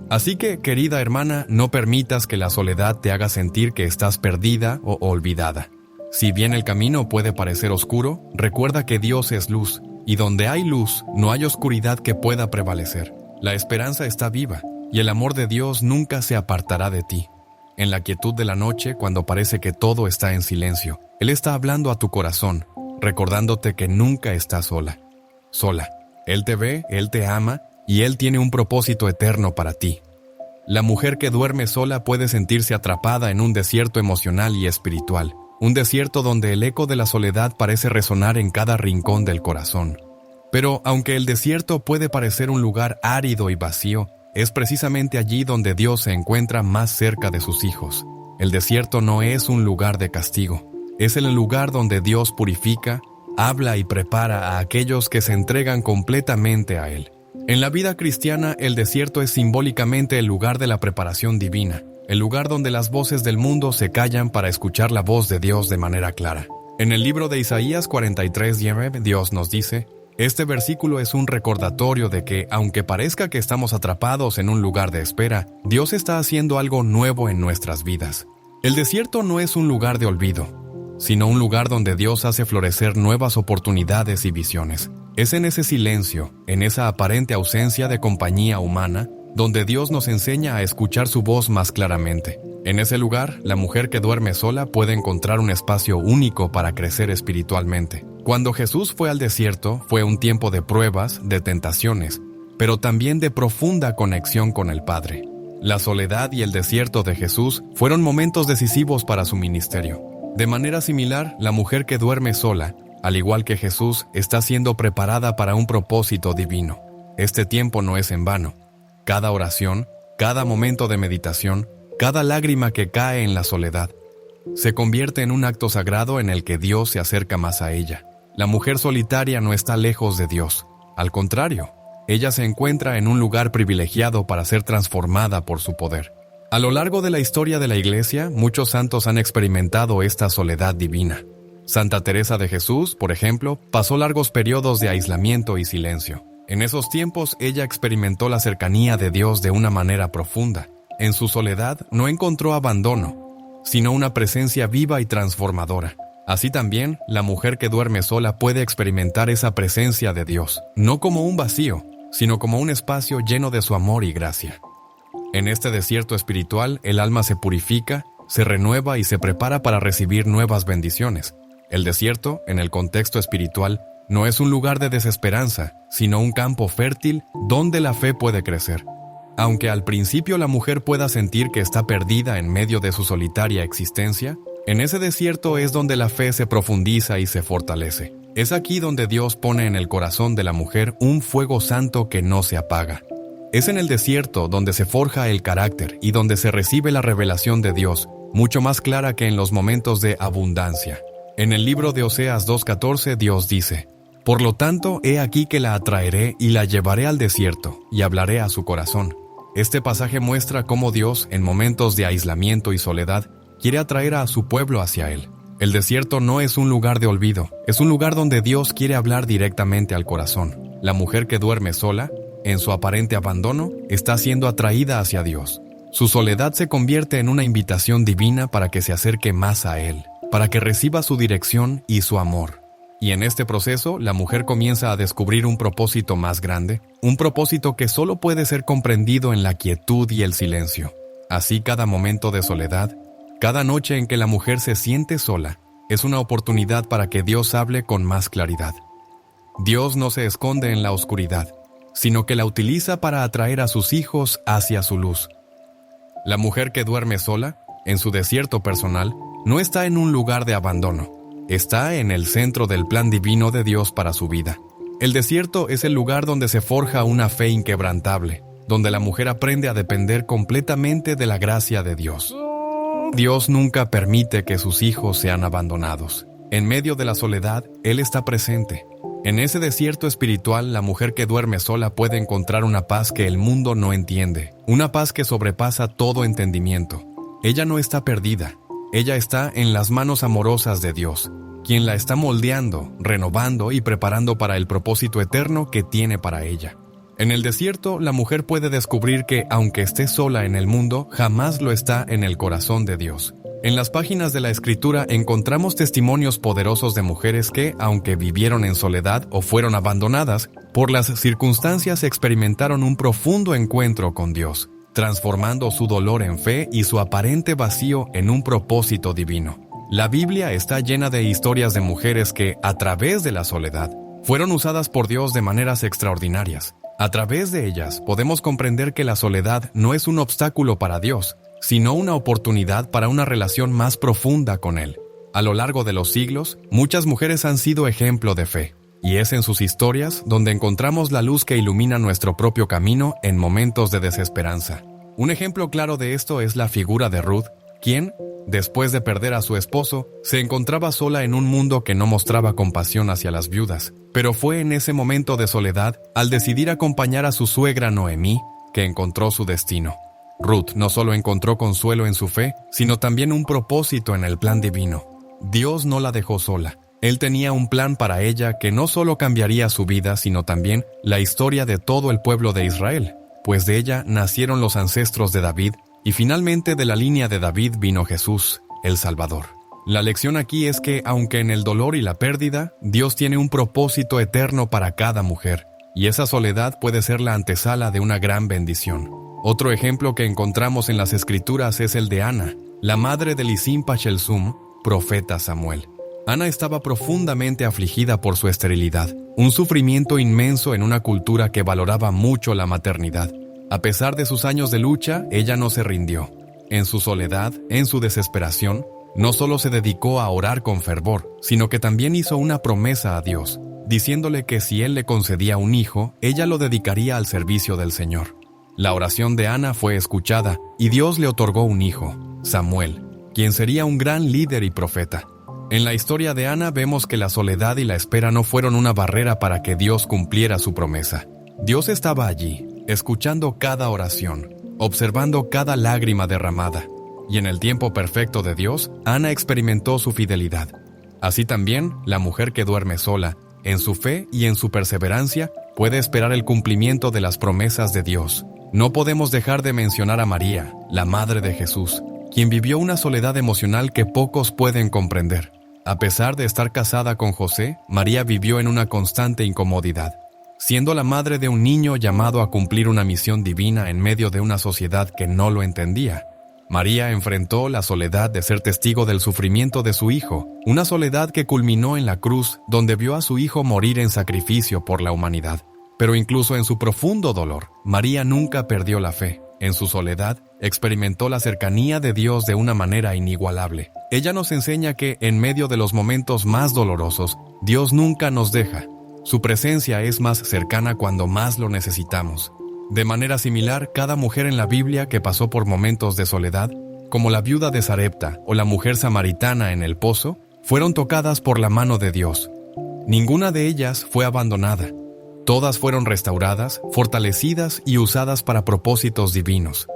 Así que, querida hermana, no permitas que la soledad te haga sentir que estás perdida o olvidada. Si bien el camino puede parecer oscuro, recuerda que Dios es luz, y donde hay luz, no hay oscuridad que pueda prevalecer. La esperanza está viva, y el amor de Dios nunca se apartará de ti. En la quietud de la noche, cuando parece que todo está en silencio, Él está hablando a tu corazón, recordándote que nunca estás sola. Él te ve, Él te ama, y Él tiene un propósito eterno para ti. La mujer que duerme sola puede sentirse atrapada en un desierto emocional y espiritual, un desierto donde el eco de la soledad parece resonar en cada rincón del corazón. Pero aunque el desierto puede parecer un lugar árido y vacío, es precisamente allí donde Dios se encuentra más cerca de sus hijos. El desierto no es un lugar de castigo, es el lugar donde Dios purifica, habla y prepara a aquellos que se entregan completamente a Él. En la vida cristiana, el desierto es simbólicamente el lugar de la preparación divina, el lugar donde las voces del mundo se callan para escuchar la voz de Dios de manera clara. En el libro de Isaías 43:9, Dios nos dice: este versículo es un recordatorio de que, aunque parezca que estamos atrapados en un lugar de espera, Dios está haciendo algo nuevo en nuestras vidas. El desierto no es un lugar de olvido, sino un lugar donde Dios hace florecer nuevas oportunidades y visiones. Es en ese silencio, en esa aparente ausencia de compañía humana, donde Dios nos enseña a escuchar su voz más claramente. En ese lugar, la mujer que duerme sola puede encontrar un espacio único para crecer espiritualmente. Cuando Jesús fue al desierto, fue un tiempo de pruebas, de tentaciones, pero también de profunda conexión con el Padre. La soledad y el desierto de Jesús fueron momentos decisivos para su ministerio. De manera similar, la mujer que duerme sola, al igual que Jesús, está siendo preparada para un propósito divino. Este tiempo no es en vano. Cada oración, cada momento de meditación, cada lágrima que cae en la soledad, se convierte en un acto sagrado en el que Dios se acerca más a ella. La mujer solitaria no está lejos de Dios. Al contrario, ella se encuentra en un lugar privilegiado para ser transformada por su poder. A lo largo de la historia de la Iglesia, muchos santos han experimentado esta soledad divina. Santa Teresa de Jesús, por ejemplo, pasó largos periodos de aislamiento y silencio. En esos tiempos, ella experimentó la cercanía de Dios de una manera profunda. En su soledad no encontró abandono, sino una presencia viva y transformadora. Así también, la mujer que duerme sola puede experimentar esa presencia de Dios, no como un vacío, sino como un espacio lleno de su amor y gracia. En este desierto espiritual, el alma se purifica, se renueva y se prepara para recibir nuevas bendiciones. El desierto, en el contexto espiritual, no es un lugar de desesperanza, sino un campo fértil donde la fe puede crecer. Aunque al principio la mujer pueda sentir que está perdida en medio de su solitaria existencia, en ese desierto es donde la fe se profundiza y se fortalece. Es aquí donde Dios pone en el corazón de la mujer un fuego santo que no se apaga. Es en el desierto donde se forja el carácter y donde se recibe la revelación de Dios, mucho más clara que en los momentos de abundancia. En el libro de Oseas 2:14 Dios dice: por lo tanto, he aquí que la atraeré y la llevaré al desierto, y hablaré a su corazón. Este pasaje muestra cómo Dios, en momentos de aislamiento y soledad, quiere atraer a su pueblo hacia Él. El desierto no es un lugar de olvido, es un lugar donde Dios quiere hablar directamente al corazón. La mujer que duerme sola, en su aparente abandono, está siendo atraída hacia Dios. Su soledad se convierte en una invitación divina para que se acerque más a Él, para que reciba su dirección y su amor. Y en este proceso, la mujer comienza a descubrir un propósito más grande, un propósito que solo puede ser comprendido en la quietud y el silencio. Así, cada momento de soledad, cada noche en que la mujer se siente sola, es una oportunidad para que Dios hable con más claridad. Dios no se esconde en la oscuridad, sino que la utiliza para atraer a sus hijos hacia su luz. La mujer que duerme sola, en su desierto personal, no está en un lugar de abandono. Está en el centro del plan divino de Dios para su vida. El desierto es el lugar donde se forja una fe inquebrantable, donde la mujer aprende a depender completamente de la gracia de Dios. Dios nunca permite que sus hijos sean abandonados. En medio de la soledad, Él está presente. En ese desierto espiritual, la mujer que duerme sola puede encontrar una paz que el mundo no entiende, una paz que sobrepasa todo entendimiento. Ella no está perdida. Ella está en las manos amorosas de Dios, quien la está moldeando, renovando y preparando para el propósito eterno que tiene para ella. En el desierto, la mujer puede descubrir que, aunque esté sola en el mundo, jamás lo está en el corazón de Dios. En las páginas de la Escritura encontramos testimonios poderosos de mujeres que, aunque vivieron en soledad o fueron abandonadas, por las circunstancias experimentaron un profundo encuentro con Dios, transformando su dolor en fe y su aparente vacío en un propósito divino. La Biblia está llena de historias de mujeres que, a través de la soledad, fueron usadas por Dios de maneras extraordinarias. A través de ellas podemos comprender que la soledad no es un obstáculo para Dios, sino una oportunidad para una relación más profunda con Él. A lo largo de los siglos, muchas mujeres han sido ejemplo de fe, y es en sus historias donde encontramos la luz que ilumina nuestro propio camino en momentos de desesperanza. Un ejemplo claro de esto es la figura de Ruth, quien, después de perder a su esposo, se encontraba sola en un mundo que no mostraba compasión hacia las viudas. Pero fue en ese momento de soledad, al decidir acompañar a su suegra Noemí, que encontró su destino. Ruth no solo encontró consuelo en su fe, sino también un propósito en el plan divino. Dios no la dejó sola. Él tenía un plan para ella que no solo cambiaría su vida, sino también la historia de todo el pueblo de Israel, pues de ella nacieron los ancestros de David, y finalmente de la línea de David vino Jesús, el Salvador. La lección aquí es que, aunque en el dolor y la pérdida, Dios tiene un propósito eterno para cada mujer, y esa soledad puede ser la antesala de una gran bendición. Otro ejemplo que encontramos en las Escrituras es el de Ana, la madre de Lisim Pachelzum, profeta Samuel. Ana estaba profundamente afligida por su esterilidad, un sufrimiento inmenso en una cultura que valoraba mucho la maternidad. A pesar de sus años de lucha, ella no se rindió. En su soledad, en su desesperación, no solo se dedicó a orar con fervor, sino que también hizo una promesa a Dios, diciéndole que si Él le concedía un hijo, ella lo dedicaría al servicio del Señor. La oración de Ana fue escuchada, y Dios le otorgó un hijo, Samuel, quien sería un gran líder y profeta. En la historia de Ana vemos que la soledad y la espera no fueron una barrera para que Dios cumpliera su promesa. Dios estaba allí, escuchando cada oración, observando cada lágrima derramada. Y en el tiempo perfecto de Dios, Ana experimentó su fidelidad. Así también, la mujer que duerme sola, en su fe y en su perseverancia, puede esperar el cumplimiento de las promesas de Dios. No podemos dejar de mencionar a María, la madre de Jesús, quien vivió una soledad emocional que pocos pueden comprender. A pesar de estar casada con José, María vivió en una constante incomodidad, siendo la madre de un niño llamado a cumplir una misión divina en medio de una sociedad que no lo entendía. María enfrentó la soledad de ser testigo del sufrimiento de su hijo, una soledad que culminó en la cruz, donde vio a su hijo morir en sacrificio por la humanidad. Pero incluso en su profundo dolor, María nunca perdió la fe. En su soledad, experimentó la cercanía de Dios de una manera inigualable. Ella nos enseña que, en medio de los momentos más dolorosos, Dios nunca nos deja. Su presencia es más cercana cuando más lo necesitamos. De manera similar, cada mujer en la Biblia que pasó por momentos de soledad, como la viuda de Sarepta o la mujer samaritana en el pozo, fueron tocadas por la mano de Dios. Ninguna de ellas fue abandonada. Todas fueron restauradas, fortalecidas y usadas para propósitos divinos.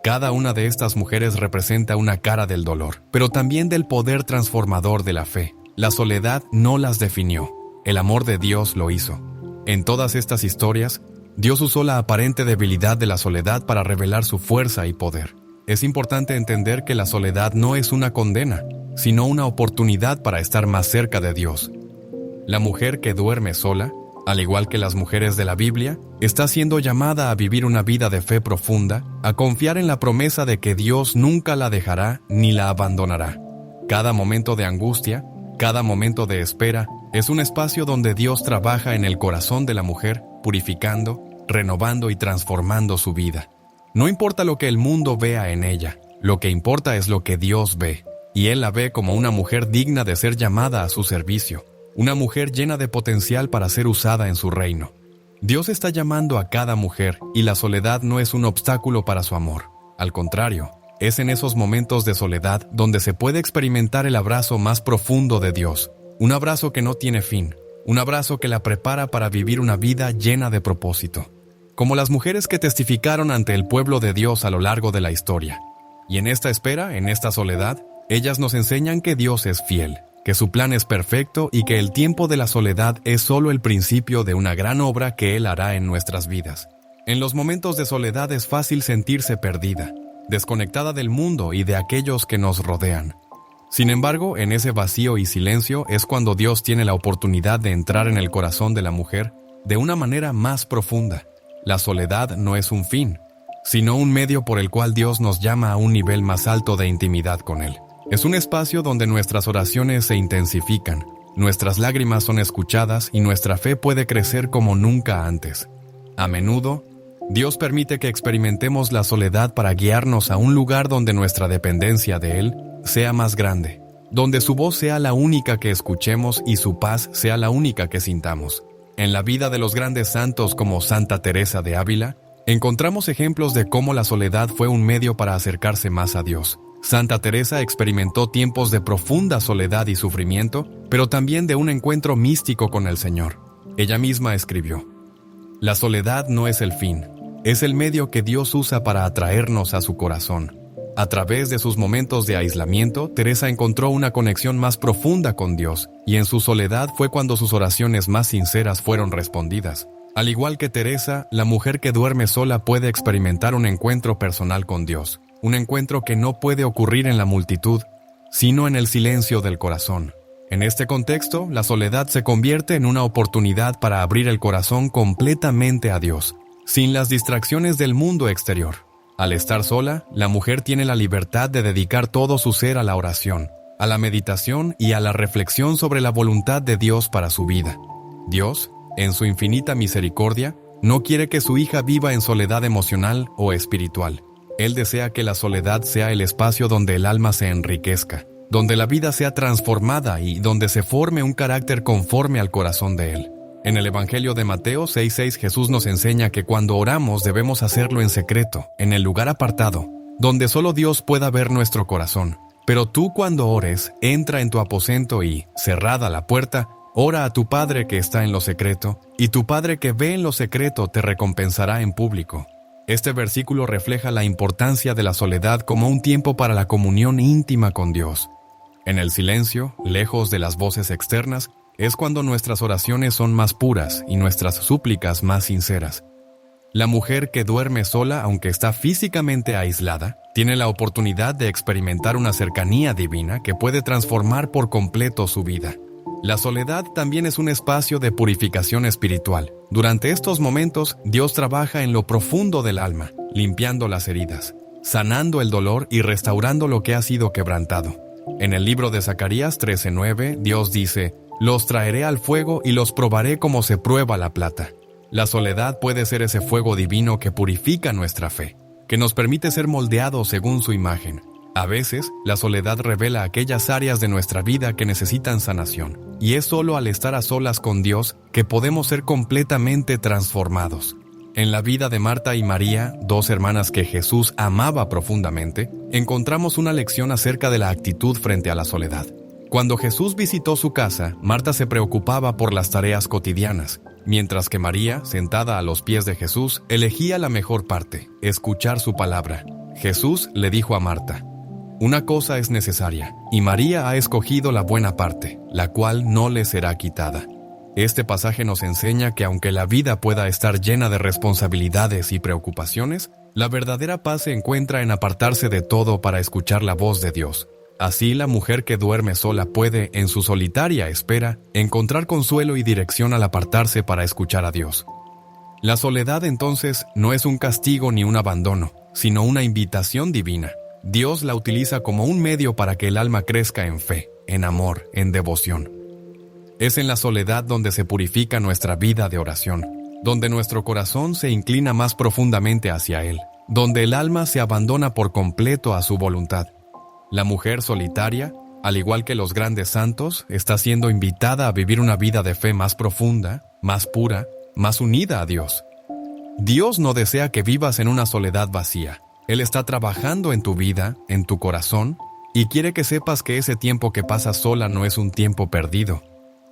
Cada una de estas mujeres representa una cara del dolor, pero también del poder transformador de la fe. La soledad no las definió, el amor de Dios lo hizo. En todas estas historias, Dios usó la aparente debilidad de la soledad para revelar su fuerza y poder. Es importante entender que la soledad no es una condena, sino una oportunidad para estar más cerca de Dios. La mujer que duerme sola, al igual que las mujeres de la Biblia, está siendo llamada a vivir una vida de fe profunda, a confiar en la promesa de que Dios nunca la dejará ni la abandonará. Cada momento de angustia, cada momento de espera, es un espacio donde Dios trabaja en el corazón de la mujer, purificando, renovando y transformando su vida. No importa lo que el mundo vea en ella, lo que importa es lo que Dios ve, y Él la ve como una mujer digna de ser llamada a su servicio, una mujer llena de potencial para ser usada en su reino. Dios está llamando a cada mujer, y la soledad no es un obstáculo para su amor. Al contrario, es en esos momentos de soledad donde se puede experimentar el abrazo más profundo de Dios, un abrazo que no tiene fin, un abrazo que la prepara para vivir una vida llena de propósito, como las mujeres que testificaron ante el pueblo de Dios a lo largo de la historia. Y en esta espera, en esta soledad, ellas nos enseñan que Dios es fiel, que su plan es perfecto y que el tiempo de la soledad es solo el principio de una gran obra que Él hará en nuestras vidas. En los momentos de soledad es fácil sentirse perdida, desconectada del mundo y de aquellos que nos rodean. Sin embargo, en ese vacío y silencio es cuando Dios tiene la oportunidad de entrar en el corazón de la mujer de una manera más profunda. La soledad no es un fin, sino un medio por el cual Dios nos llama a un nivel más alto de intimidad con Él. Es un espacio donde nuestras oraciones se intensifican, nuestras lágrimas son escuchadas y nuestra fe puede crecer como nunca antes. A menudo, Dios permite que experimentemos la soledad para guiarnos a un lugar donde nuestra dependencia de Él sea más grande, donde su voz sea la única que escuchemos y su paz sea la única que sintamos. En la vida de los grandes santos como Santa Teresa de Ávila, encontramos ejemplos de cómo la soledad fue un medio para acercarse más a Dios. Santa Teresa experimentó tiempos de profunda soledad y sufrimiento, pero también de un encuentro místico con el Señor. Ella misma escribió: «La soledad no es el fin, es el medio que Dios usa para atraernos a su corazón». A través de sus momentos de aislamiento, Teresa encontró una conexión más profunda con Dios, y en su soledad fue cuando sus oraciones más sinceras fueron respondidas. Al igual que Teresa, la mujer que duerme sola puede experimentar un encuentro personal con Dios, un encuentro que no puede ocurrir en la multitud, sino en el silencio del corazón. En este contexto, la soledad se convierte en una oportunidad para abrir el corazón completamente a Dios, sin las distracciones del mundo exterior. Al estar sola, la mujer tiene la libertad de dedicar todo su ser a la oración, a la meditación y a la reflexión sobre la voluntad de Dios para su vida. Dios, en su infinita misericordia, no quiere que su hija viva en soledad emocional o espiritual. Él desea que la soledad sea el espacio donde el alma se enriquezca, donde la vida sea transformada y donde se forme un carácter conforme al corazón de Él. En el Evangelio de Mateo 6:6 Jesús nos enseña que cuando oramos debemos hacerlo en secreto, en el lugar apartado, donde solo Dios pueda ver nuestro corazón. Pero tú cuando ores, entra en tu aposento y, cerrada la puerta, ora a tu Padre que está en lo secreto, y tu Padre que ve en lo secreto te recompensará en público. Este versículo refleja la importancia de la soledad como un tiempo para la comunión íntima con Dios. En el silencio, lejos de las voces externas, es cuando nuestras oraciones son más puras y nuestras súplicas más sinceras. La mujer que duerme sola, aunque está físicamente aislada, tiene la oportunidad de experimentar una cercanía divina que puede transformar por completo su vida. La soledad también es un espacio de purificación espiritual. Durante estos momentos, Dios trabaja en lo profundo del alma, limpiando las heridas, sanando el dolor y restaurando lo que ha sido quebrantado. En el libro de Zacarías 13:9, Dios dice: «Los traeré al fuego y los probaré como se prueba la plata». La soledad puede ser ese fuego divino que purifica nuestra fe, que nos permite ser moldeados según su imagen. A veces, la soledad revela aquellas áreas de nuestra vida que necesitan sanación, y es solo al estar a solas con Dios que podemos ser completamente transformados. En la vida de Marta y María, dos hermanas que Jesús amaba profundamente, encontramos una lección acerca de la actitud frente a la soledad. Cuando Jesús visitó su casa, Marta se preocupaba por las tareas cotidianas, mientras que María, sentada a los pies de Jesús, elegía la mejor parte, escuchar su palabra. Jesús le dijo a Marta: «Una cosa es necesaria, y María ha escogido la buena parte, la cual no le será quitada». Este pasaje nos enseña que aunque la vida pueda estar llena de responsabilidades y preocupaciones, la verdadera paz se encuentra en apartarse de todo para escuchar la voz de Dios. Así, la mujer que duerme sola puede, en su solitaria espera, encontrar consuelo y dirección al apartarse para escuchar a Dios. La soledad, entonces, no es un castigo ni un abandono, sino una invitación divina. Dios la utiliza como un medio para que el alma crezca en fe, en amor, en devoción. Es en la soledad donde se purifica nuestra vida de oración, donde nuestro corazón se inclina más profundamente hacia Él, donde el alma se abandona por completo a su voluntad. La mujer solitaria, al igual que los grandes santos, está siendo invitada a vivir una vida de fe más profunda, más pura, más unida a Dios. Dios no desea que vivas en una soledad vacía. Él está trabajando en tu vida, en tu corazón, y quiere que sepas que ese tiempo que pasas sola no es un tiempo perdido,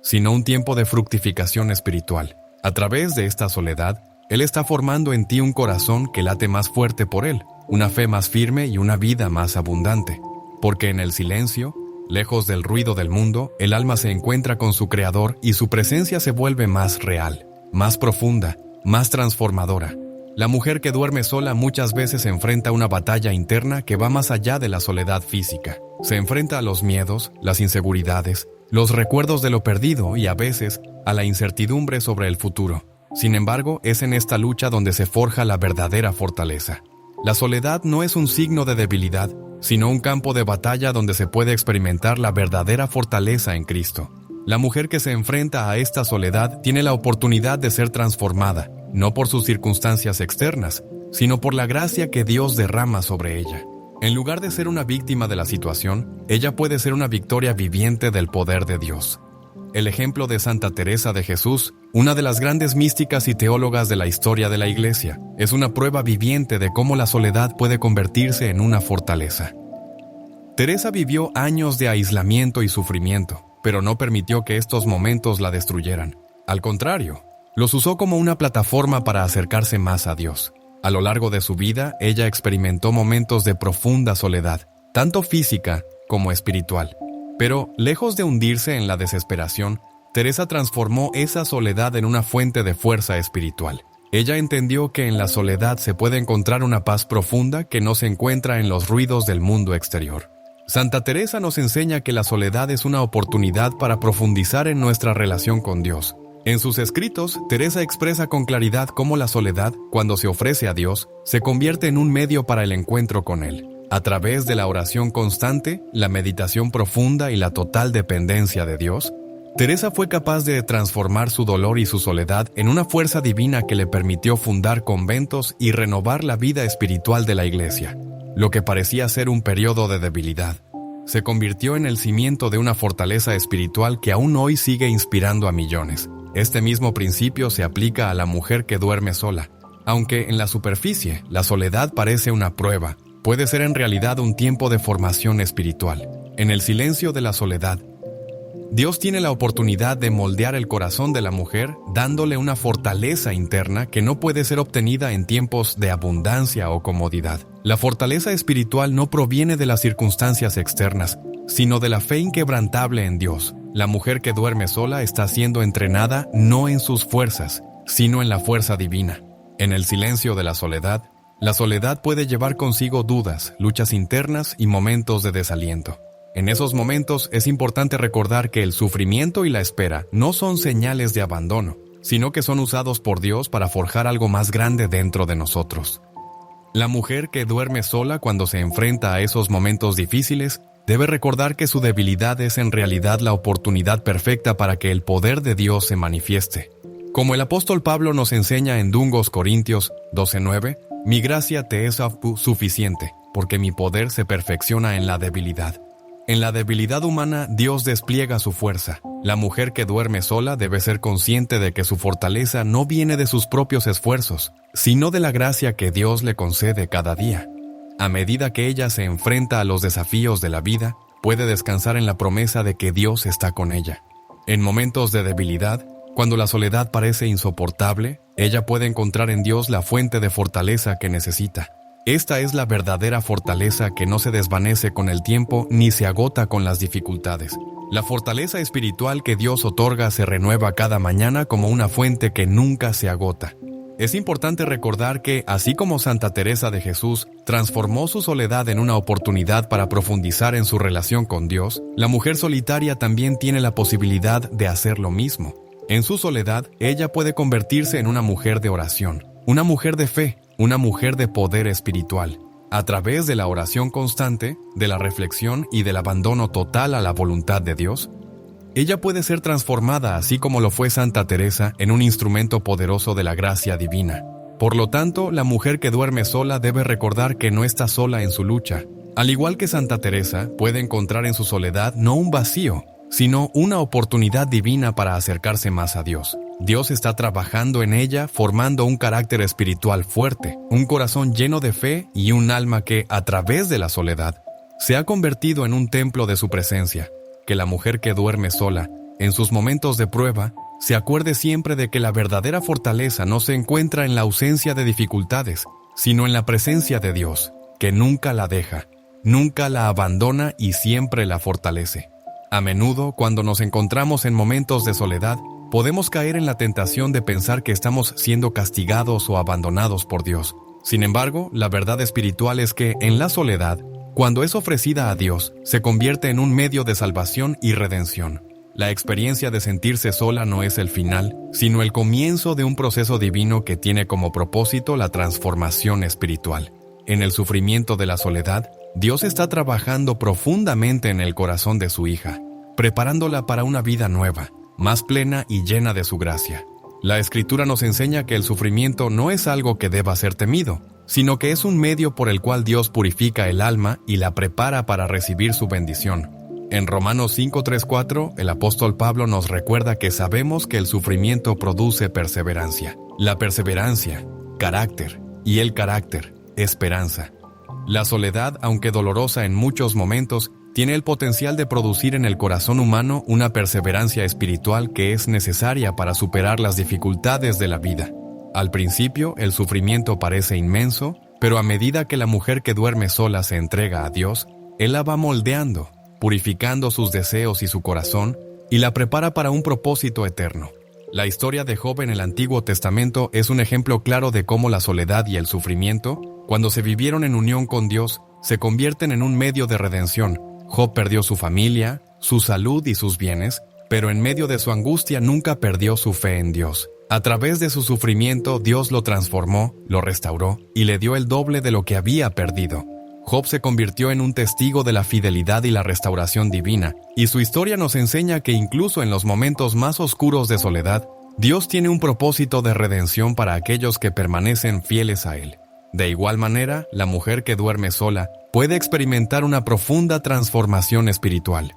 sino un tiempo de fructificación espiritual. A través de esta soledad, Él está formando en ti un corazón que late más fuerte por Él, una fe más firme y una vida más abundante. Porque en el silencio, lejos del ruido del mundo, el alma se encuentra con su Creador y su presencia se vuelve más real, más profunda, más transformadora. La mujer que duerme sola muchas veces enfrenta una batalla interna que va más allá de la soledad física. Se enfrenta a los miedos, las inseguridades, los recuerdos de lo perdido y a veces a la incertidumbre sobre el futuro. Sin embargo, es en esta lucha donde se forja la verdadera fortaleza. La soledad no es un signo de debilidad, sino un campo de batalla donde se puede experimentar la verdadera fortaleza en Cristo. La mujer que se enfrenta a esta soledad tiene la oportunidad de ser transformada, no por sus circunstancias externas, sino por la gracia que Dios derrama sobre ella. En lugar de ser una víctima de la situación, ella puede ser una victoria viviente del poder de Dios. El ejemplo de Santa Teresa de Jesús, una de las grandes místicas y teólogas de la historia de la Iglesia, es una prueba viviente de cómo la soledad puede convertirse en una fortaleza. Teresa vivió años de aislamiento y sufrimiento, pero no permitió que estos momentos la destruyeran. Al contrario, los usó como una plataforma para acercarse más a Dios. A lo largo de su vida, ella experimentó momentos de profunda soledad, tanto física como espiritual. Pero, lejos de hundirse en la desesperación, Teresa transformó esa soledad en una fuente de fuerza espiritual. Ella entendió que en la soledad se puede encontrar una paz profunda que no se encuentra en los ruidos del mundo exterior. Santa Teresa nos enseña que la soledad es una oportunidad para profundizar en nuestra relación con Dios. En sus escritos, Teresa expresa con claridad cómo la soledad, cuando se ofrece a Dios, se convierte en un medio para el encuentro con Él. A través de la oración constante, la meditación profunda y la total dependencia de Dios, Teresa fue capaz de transformar su dolor y su soledad en una fuerza divina que le permitió fundar conventos y renovar la vida espiritual de la Iglesia. Lo que parecía ser un periodo de debilidad, se convirtió en el cimiento de una fortaleza espiritual que aún hoy sigue inspirando a millones. Este mismo principio se aplica a la mujer que duerme sola. Aunque en la superficie la soledad parece una prueba, puede ser en realidad un tiempo de formación espiritual. En el silencio de la soledad, Dios tiene la oportunidad de moldear el corazón de la mujer, dándole una fortaleza interna que no puede ser obtenida en tiempos de abundancia o comodidad. La fortaleza espiritual no proviene de las circunstancias externas, sino de la fe inquebrantable en Dios. La mujer que duerme sola está siendo entrenada no en sus fuerzas, sino en la fuerza divina. En el silencio de la soledad puede llevar consigo dudas, luchas internas y momentos de desaliento. En esos momentos es importante recordar que el sufrimiento y la espera no son señales de abandono, sino que son usados por Dios para forjar algo más grande dentro de nosotros. La mujer que duerme sola cuando se enfrenta a esos momentos difíciles debe recordar que su debilidad es en realidad la oportunidad perfecta para que el poder de Dios se manifieste. Como el apóstol Pablo nos enseña en 2 Corintios 12:9, mi gracia te es suficiente, porque mi poder se perfecciona en la debilidad. En la debilidad humana, Dios despliega su fuerza. La mujer que duerme sola debe ser consciente de que su fortaleza no viene de sus propios esfuerzos, sino de la gracia que Dios le concede cada día. A medida que ella se enfrenta a los desafíos de la vida, puede descansar en la promesa de que Dios está con ella. En momentos de debilidad, cuando la soledad parece insoportable, ella puede encontrar en Dios la fuente de fortaleza que necesita. Esta es la verdadera fortaleza que no se desvanece con el tiempo ni se agota con las dificultades. La fortaleza espiritual que Dios otorga se renueva cada mañana como una fuente que nunca se agota. Es importante recordar que, así como Santa Teresa de Jesús transformó su soledad en una oportunidad para profundizar en su relación con Dios, la mujer solitaria también tiene la posibilidad de hacer lo mismo. En su soledad, ella puede convertirse en una mujer de oración, una mujer de fe, una mujer de poder espiritual, a través de la oración constante, de la reflexión y del abandono total a la voluntad de Dios. Ella puede ser transformada, así como lo fue Santa Teresa, en un instrumento poderoso de la gracia divina. Por lo tanto, la mujer que duerme sola debe recordar que no está sola en su lucha. Al igual que Santa Teresa, puede encontrar en su soledad no un vacío, sino una oportunidad divina para acercarse más a Dios. Dios está trabajando en ella, formando un carácter espiritual fuerte, un corazón lleno de fe y un alma que, a través de la soledad, se ha convertido en un templo de su presencia. Que la mujer que duerme sola, en sus momentos de prueba, se acuerde siempre de que la verdadera fortaleza no se encuentra en la ausencia de dificultades, sino en la presencia de Dios, que nunca la deja, nunca la abandona y siempre la fortalece. A menudo, cuando nos encontramos en momentos de soledad, podemos caer en la tentación de pensar que estamos siendo castigados o abandonados por Dios. Sin embargo, la verdad espiritual es que, en la soledad, cuando es ofrecida a Dios, se convierte en un medio de salvación y redención. La experiencia de sentirse sola no es el final, sino el comienzo de un proceso divino que tiene como propósito la transformación espiritual. En el sufrimiento de la soledad, Dios está trabajando profundamente en el corazón de su hija, preparándola para una vida nueva, más plena y llena de su gracia. La Escritura nos enseña que el sufrimiento no es algo que deba ser temido, sino que es un medio por el cual Dios purifica el alma y la prepara para recibir su bendición. En Romanos 5:3-4, el apóstol Pablo nos recuerda que sabemos que el sufrimiento produce perseverancia. La perseverancia, carácter, y el carácter, esperanza. La soledad, aunque dolorosa en muchos momentos, tiene el potencial de producir en el corazón humano una perseverancia espiritual que es necesaria para superar las dificultades de la vida. Al principio, el sufrimiento parece inmenso, pero a medida que la mujer que duerme sola se entrega a Dios, Él la va moldeando, purificando sus deseos y su corazón, y la prepara para un propósito eterno. La historia de Job en el Antiguo Testamento es un ejemplo claro de cómo la soledad y el sufrimiento, cuando se vivieron en unión con Dios, se convierten en un medio de redención. Job perdió su familia, su salud y sus bienes, pero en medio de su angustia nunca perdió su fe en Dios. A través de su sufrimiento, Dios lo transformó, lo restauró y le dio el doble de lo que había perdido. Job se convirtió en un testigo de la fidelidad y la restauración divina, y su historia nos enseña que incluso en los momentos más oscuros de soledad, Dios tiene un propósito de redención para aquellos que permanecen fieles a Él. De igual manera, la mujer que duerme sola puede experimentar una profunda transformación espiritual.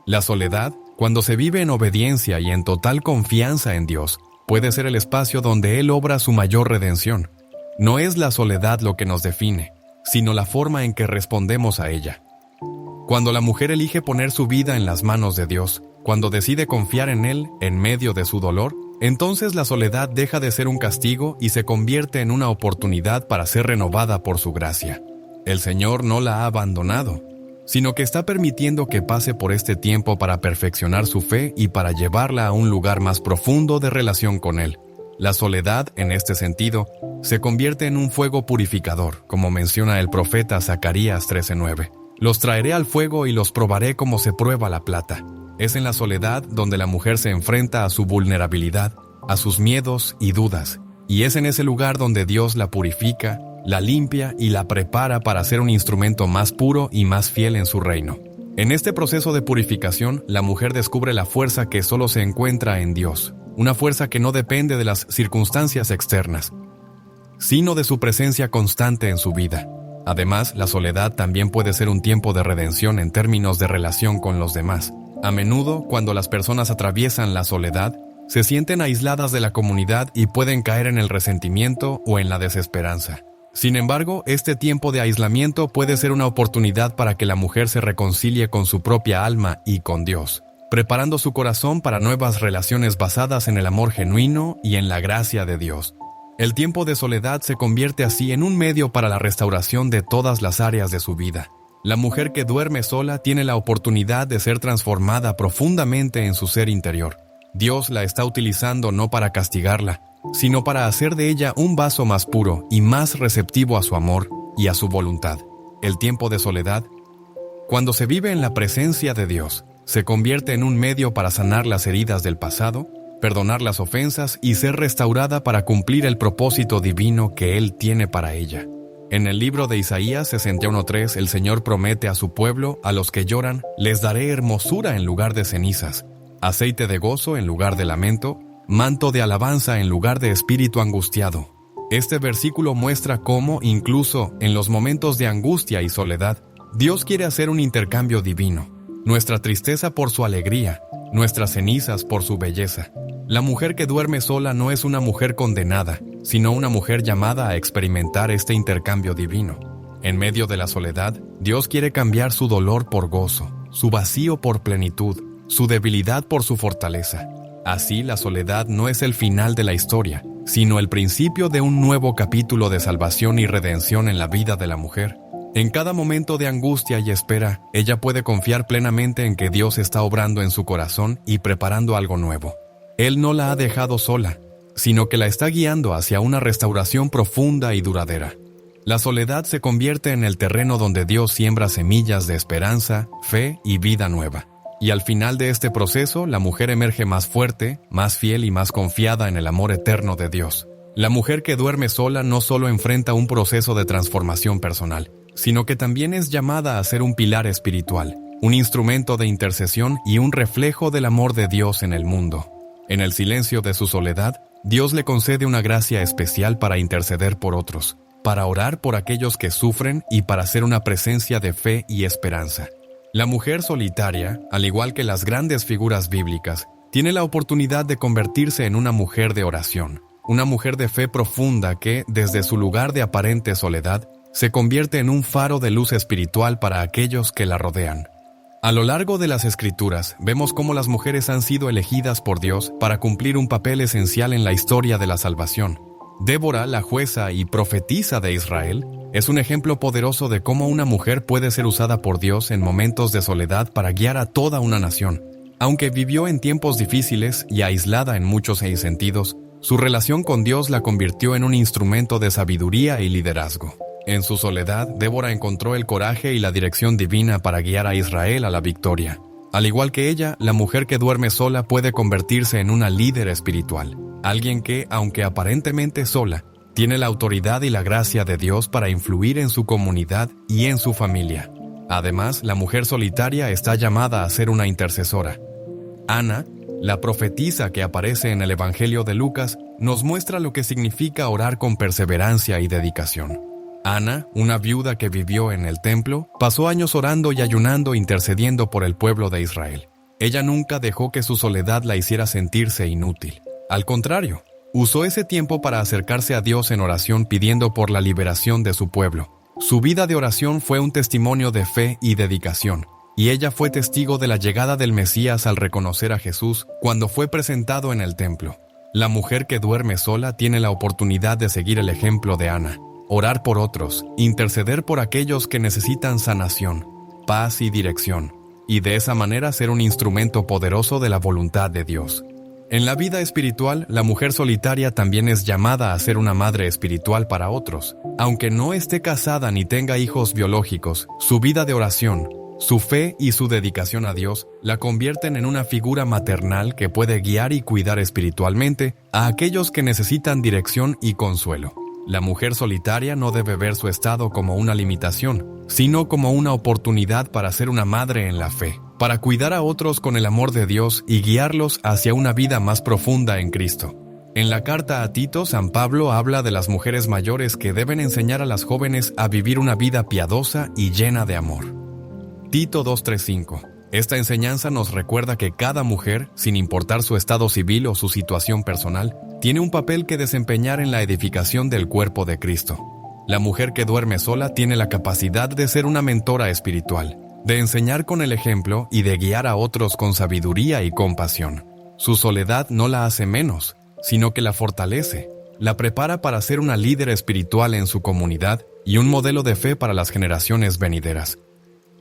La soledad, cuando se vive en obediencia y en total confianza en Dios, puede ser el espacio donde Él obra su mayor redención. No es la soledad lo que nos define, sino la forma en que respondemos a ella. Cuando la mujer elige poner su vida en las manos de Dios, cuando decide confiar en Él en medio de su dolor, entonces la soledad deja de ser un castigo y se convierte en una oportunidad para ser renovada por su gracia. El Señor no la ha abandonado, sino que está permitiendo que pase por este tiempo para perfeccionar su fe y para llevarla a un lugar más profundo de relación con Él. La soledad, en este sentido, se convierte en un fuego purificador, como menciona el profeta Zacarías 13:9. Los traeré al fuego y los probaré como se prueba la plata. Es en la soledad donde la mujer se enfrenta a su vulnerabilidad, a sus miedos y dudas, y es en ese lugar donde Dios la purifica, la limpia y la prepara para ser un instrumento más puro y más fiel en su reino. En este proceso de purificación, la mujer descubre la fuerza que solo se encuentra en Dios, una fuerza que no depende de las circunstancias externas, sino de su presencia constante en su vida. Además, la soledad también puede ser un tiempo de redención en términos de relación con los demás. A menudo, cuando las personas atraviesan la soledad, se sienten aisladas de la comunidad y pueden caer en el resentimiento o en la desesperanza. Sin embargo, este tiempo de aislamiento puede ser una oportunidad para que la mujer se reconcilie con su propia alma y con Dios, preparando su corazón para nuevas relaciones basadas en el amor genuino y en la gracia de Dios. El tiempo de soledad se convierte así en un medio para la restauración de todas las áreas de su vida. La mujer que duerme sola tiene la oportunidad de ser transformada profundamente en su ser interior. Dios la está utilizando no para castigarla, sino para hacer de ella un vaso más puro y más receptivo a su amor y a su voluntad. El tiempo de soledad, cuando se vive en la presencia de Dios, se convierte en un medio para sanar las heridas del pasado, perdonar las ofensas y ser restaurada para cumplir el propósito divino que Él tiene para ella. En el libro de Isaías 61:3, el Señor promete a su pueblo, a los que lloran, les daré hermosura en lugar de cenizas, aceite de gozo en lugar de lamento, manto de alabanza en lugar de espíritu angustiado. Este versículo muestra cómo, incluso en los momentos de angustia y soledad, Dios quiere hacer un intercambio divino. Nuestra tristeza por su alegría, nuestras cenizas por su belleza. La mujer que duerme sola no es una mujer condenada, sino una mujer llamada a experimentar este intercambio divino. En medio de la soledad, Dios quiere cambiar su dolor por gozo, su vacío por plenitud, su debilidad por su fortaleza. Así, la soledad no es el final de la historia, sino el principio de un nuevo capítulo de salvación y redención en la vida de la mujer. En cada momento de angustia y espera, ella puede confiar plenamente en que Dios está obrando en su corazón y preparando algo nuevo. Él no la ha dejado sola, sino que la está guiando hacia una restauración profunda y duradera. La soledad se convierte en el terreno donde Dios siembra semillas de esperanza, fe y vida nueva. Y al final de este proceso, la mujer emerge más fuerte, más fiel y más confiada en el amor eterno de Dios. La mujer que duerme sola no solo enfrenta un proceso de transformación personal, sino que también es llamada a ser un pilar espiritual, un instrumento de intercesión y un reflejo del amor de Dios en el mundo. En el silencio de su soledad, Dios le concede una gracia especial para interceder por otros, para orar por aquellos que sufren y para ser una presencia de fe y esperanza. La mujer solitaria, al igual que las grandes figuras bíblicas, tiene la oportunidad de convertirse en una mujer de oración, una mujer de fe profunda que, desde su lugar de aparente soledad, se convierte en un faro de luz espiritual para aquellos que la rodean. A lo largo de las Escrituras, vemos cómo las mujeres han sido elegidas por Dios para cumplir un papel esencial en la historia de la salvación. Débora, la jueza y profetisa de Israel, es un ejemplo poderoso de cómo una mujer puede ser usada por Dios en momentos de soledad para guiar a toda una nación. Aunque vivió en tiempos difíciles y aislada en muchos sentidos, su relación con Dios la convirtió en un instrumento de sabiduría y liderazgo. En su soledad, Débora encontró el coraje y la dirección divina para guiar a Israel a la victoria. Al igual que ella, la mujer que duerme sola puede convertirse en una líder espiritual. Alguien que, aunque aparentemente sola, tiene la autoridad y la gracia de Dios para influir en su comunidad y en su familia. Además, la mujer solitaria está llamada a ser una intercesora. Ana, la profetisa que aparece en el Evangelio de Lucas, nos muestra lo que significa orar con perseverancia y dedicación. Ana, una viuda que vivió en el templo, pasó años orando y ayunando intercediendo por el pueblo de Israel. Ella nunca dejó que su soledad la hiciera sentirse inútil. Al contrario, usó ese tiempo para acercarse a Dios en oración pidiendo por la liberación de su pueblo. Su vida de oración fue un testimonio de fe y dedicación, y ella fue testigo de la llegada del Mesías al reconocer a Jesús cuando fue presentado en el templo. La mujer que duerme sola tiene la oportunidad de seguir el ejemplo de Ana. Orar por otros, interceder por aquellos que necesitan sanación, paz y dirección, y de esa manera ser un instrumento poderoso de la voluntad de Dios. En la vida espiritual, la mujer solitaria también es llamada a ser una madre espiritual para otros. Aunque no esté casada ni tenga hijos biológicos, su vida de oración, su fe y su dedicación a Dios la convierten en una figura maternal que puede guiar y cuidar espiritualmente a aquellos que necesitan dirección y consuelo. La mujer solitaria no debe ver su estado como una limitación, sino como una oportunidad para ser una madre en la fe, para cuidar a otros con el amor de Dios y guiarlos hacia una vida más profunda en Cristo. En la carta a Tito, San Pablo habla de las mujeres mayores que deben enseñar a las jóvenes a vivir una vida piadosa y llena de amor. Tito 2:3-5. Esta enseñanza nos recuerda que cada mujer, sin importar su estado civil o su situación personal, tiene un papel que desempeñar en la edificación del cuerpo de Cristo. La mujer que duerme sola tiene la capacidad de ser una mentora espiritual, de enseñar con el ejemplo y de guiar a otros con sabiduría y compasión. Su soledad no la hace menos, sino que la fortalece, la prepara para ser una líder espiritual en su comunidad y un modelo de fe para las generaciones venideras.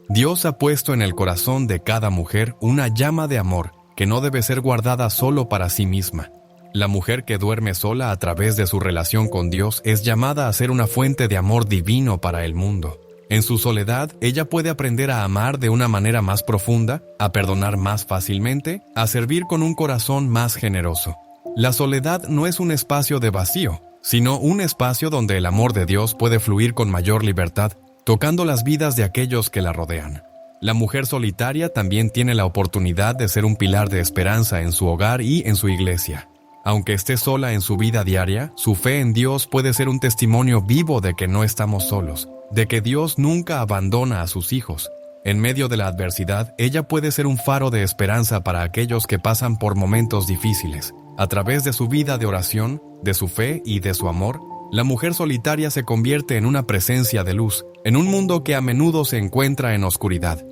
Dios ha puesto en el corazón de cada mujer una llama de amor que no debe ser guardada solo para sí misma. La mujer que duerme sola a través de su relación con Dios es llamada a ser una fuente de amor divino para el mundo. En su soledad, ella puede aprender a amar de una manera más profunda, a perdonar más fácilmente, a servir con un corazón más generoso. La soledad no es un espacio de vacío, sino un espacio donde el amor de Dios puede fluir con mayor libertad, tocando las vidas de aquellos que la rodean. La mujer solitaria también tiene la oportunidad de ser un pilar de esperanza en su hogar y en su iglesia. Aunque esté sola en su vida diaria, su fe en Dios puede ser un testimonio vivo de que no estamos solos, de que Dios nunca abandona a sus hijos. En medio de la adversidad, ella puede ser un faro de esperanza para aquellos que pasan por momentos difíciles. A través de su vida de oración, de su fe y de su amor, la mujer solitaria se convierte en una presencia de luz, en un mundo que a menudo se encuentra en oscuridad.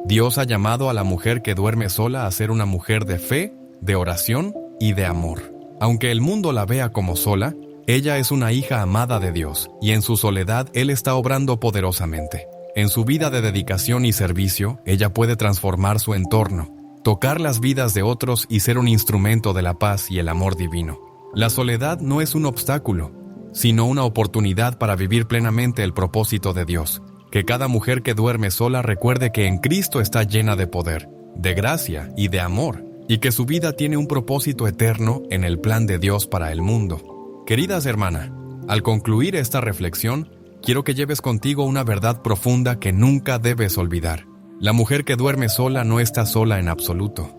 Dios ha llamado a la mujer que duerme sola a ser una mujer de fe, de oración y de amor. Aunque el mundo la vea como sola, ella es una hija amada de Dios, y en su soledad Él está obrando poderosamente. En su vida de dedicación y servicio, ella puede transformar su entorno, tocar las vidas de otros y ser un instrumento de la paz y el amor divino. La soledad no es un obstáculo, sino una oportunidad para vivir plenamente el propósito de Dios. Que cada mujer que duerme sola recuerde que en Cristo está llena de poder, de gracia y de amor, y que su vida tiene un propósito eterno en el plan de Dios para el mundo. Queridas hermanas, al concluir esta reflexión, quiero que lleves contigo una verdad profunda que nunca debes olvidar. La mujer que duerme sola no está sola en absoluto.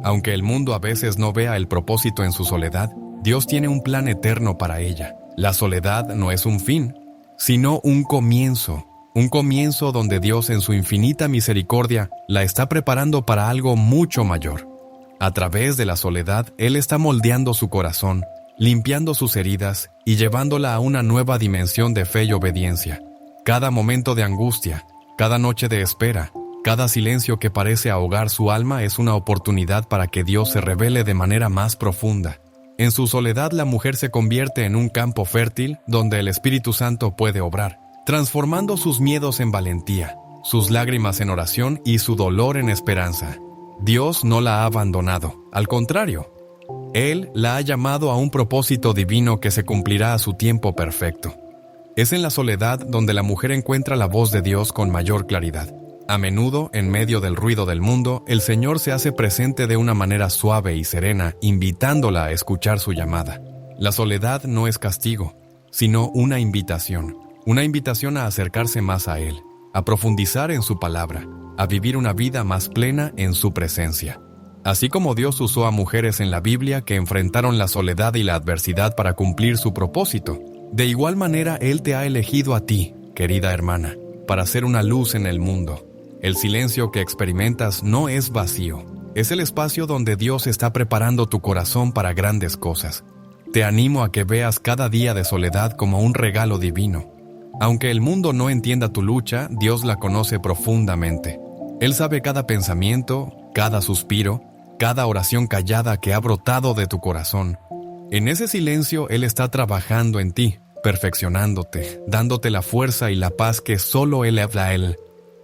Aunque el mundo a veces no vea el propósito en su soledad, Dios tiene un plan eterno para ella. La soledad no es un fin, sino un comienzo donde Dios en su infinita misericordia la está preparando para algo mucho mayor. A través de la soledad, Él está moldeando su corazón, limpiando sus heridas y llevándola a una nueva dimensión de fe y obediencia. Cada momento de angustia, cada noche de espera, cada silencio que parece ahogar su alma es una oportunidad para que Dios se revele de manera más profunda. En su soledad, la mujer se convierte en un campo fértil donde el Espíritu Santo puede obrar, transformando sus miedos en valentía, sus lágrimas en oración y su dolor en esperanza. Dios no la ha abandonado, al contrario, Él la ha llamado a un propósito divino que se cumplirá a su tiempo perfecto. Es en la soledad donde la mujer encuentra la voz de Dios con mayor claridad. A menudo, en medio del ruido del mundo, el Señor se hace presente de una manera suave y serena, invitándola a escuchar su llamada. La soledad no es castigo, sino una invitación a acercarse más a Él, a profundizar en su palabra, a vivir una vida más plena en su presencia. Así como Dios usó a mujeres en la Biblia que enfrentaron la soledad y la adversidad para cumplir su propósito, de igual manera Él te ha elegido a ti, querida hermana, para ser una luz en el mundo. El silencio que experimentas no es vacío, es el espacio donde Dios está preparando tu corazón para grandes cosas. Te animo a que veas cada día de soledad como un regalo divino. Aunque el mundo no entienda tu lucha, Dios la conoce profundamente. Él sabe cada pensamiento, cada suspiro, cada oración callada que ha brotado de tu corazón. En ese silencio, Él está trabajando en ti, perfeccionándote, dándote la fuerza y la paz que solo Él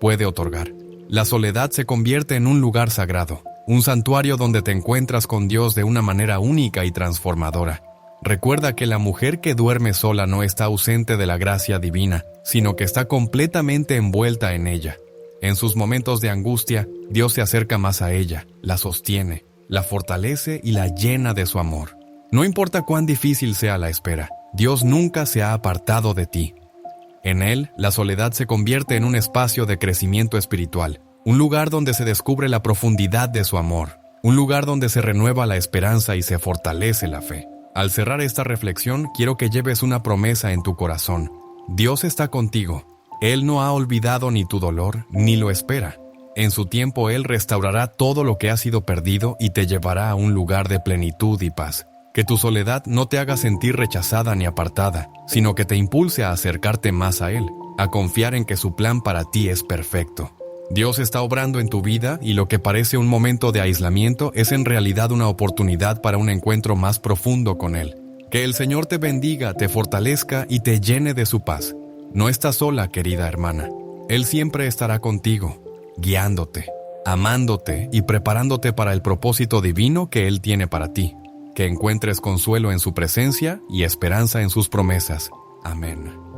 puede otorgar. La soledad se convierte en un lugar sagrado, un santuario donde te encuentras con Dios de una manera única y transformadora. Recuerda que la mujer que duerme sola no está ausente de la gracia divina, sino que está completamente envuelta en ella. En sus momentos de angustia, Dios se acerca más a ella, la sostiene, la fortalece y la llena de su amor. No importa cuán difícil sea la espera, Dios nunca se ha apartado de ti. En Él, la soledad se convierte en un espacio de crecimiento espiritual, un lugar donde se descubre la profundidad de su amor, un lugar donde se renueva la esperanza y se fortalece la fe. Al cerrar esta reflexión, quiero que lleves una promesa en tu corazón. Dios está contigo. Él no ha olvidado ni tu dolor, ni lo espera. En su tiempo Él restaurará todo lo que ha sido perdido y te llevará a un lugar de plenitud y paz. Que tu soledad no te haga sentir rechazada ni apartada, sino que te impulse a acercarte más a Él, a confiar en que su plan para ti es perfecto. Dios está obrando en tu vida y lo que parece un momento de aislamiento es en realidad una oportunidad para un encuentro más profundo con Él. Que el Señor te bendiga, te fortalezca y te llene de su paz. No estás sola, querida hermana. Él siempre estará contigo, guiándote, amándote y preparándote para el propósito divino que Él tiene para ti. Que encuentres consuelo en su presencia y esperanza en sus promesas. Amén.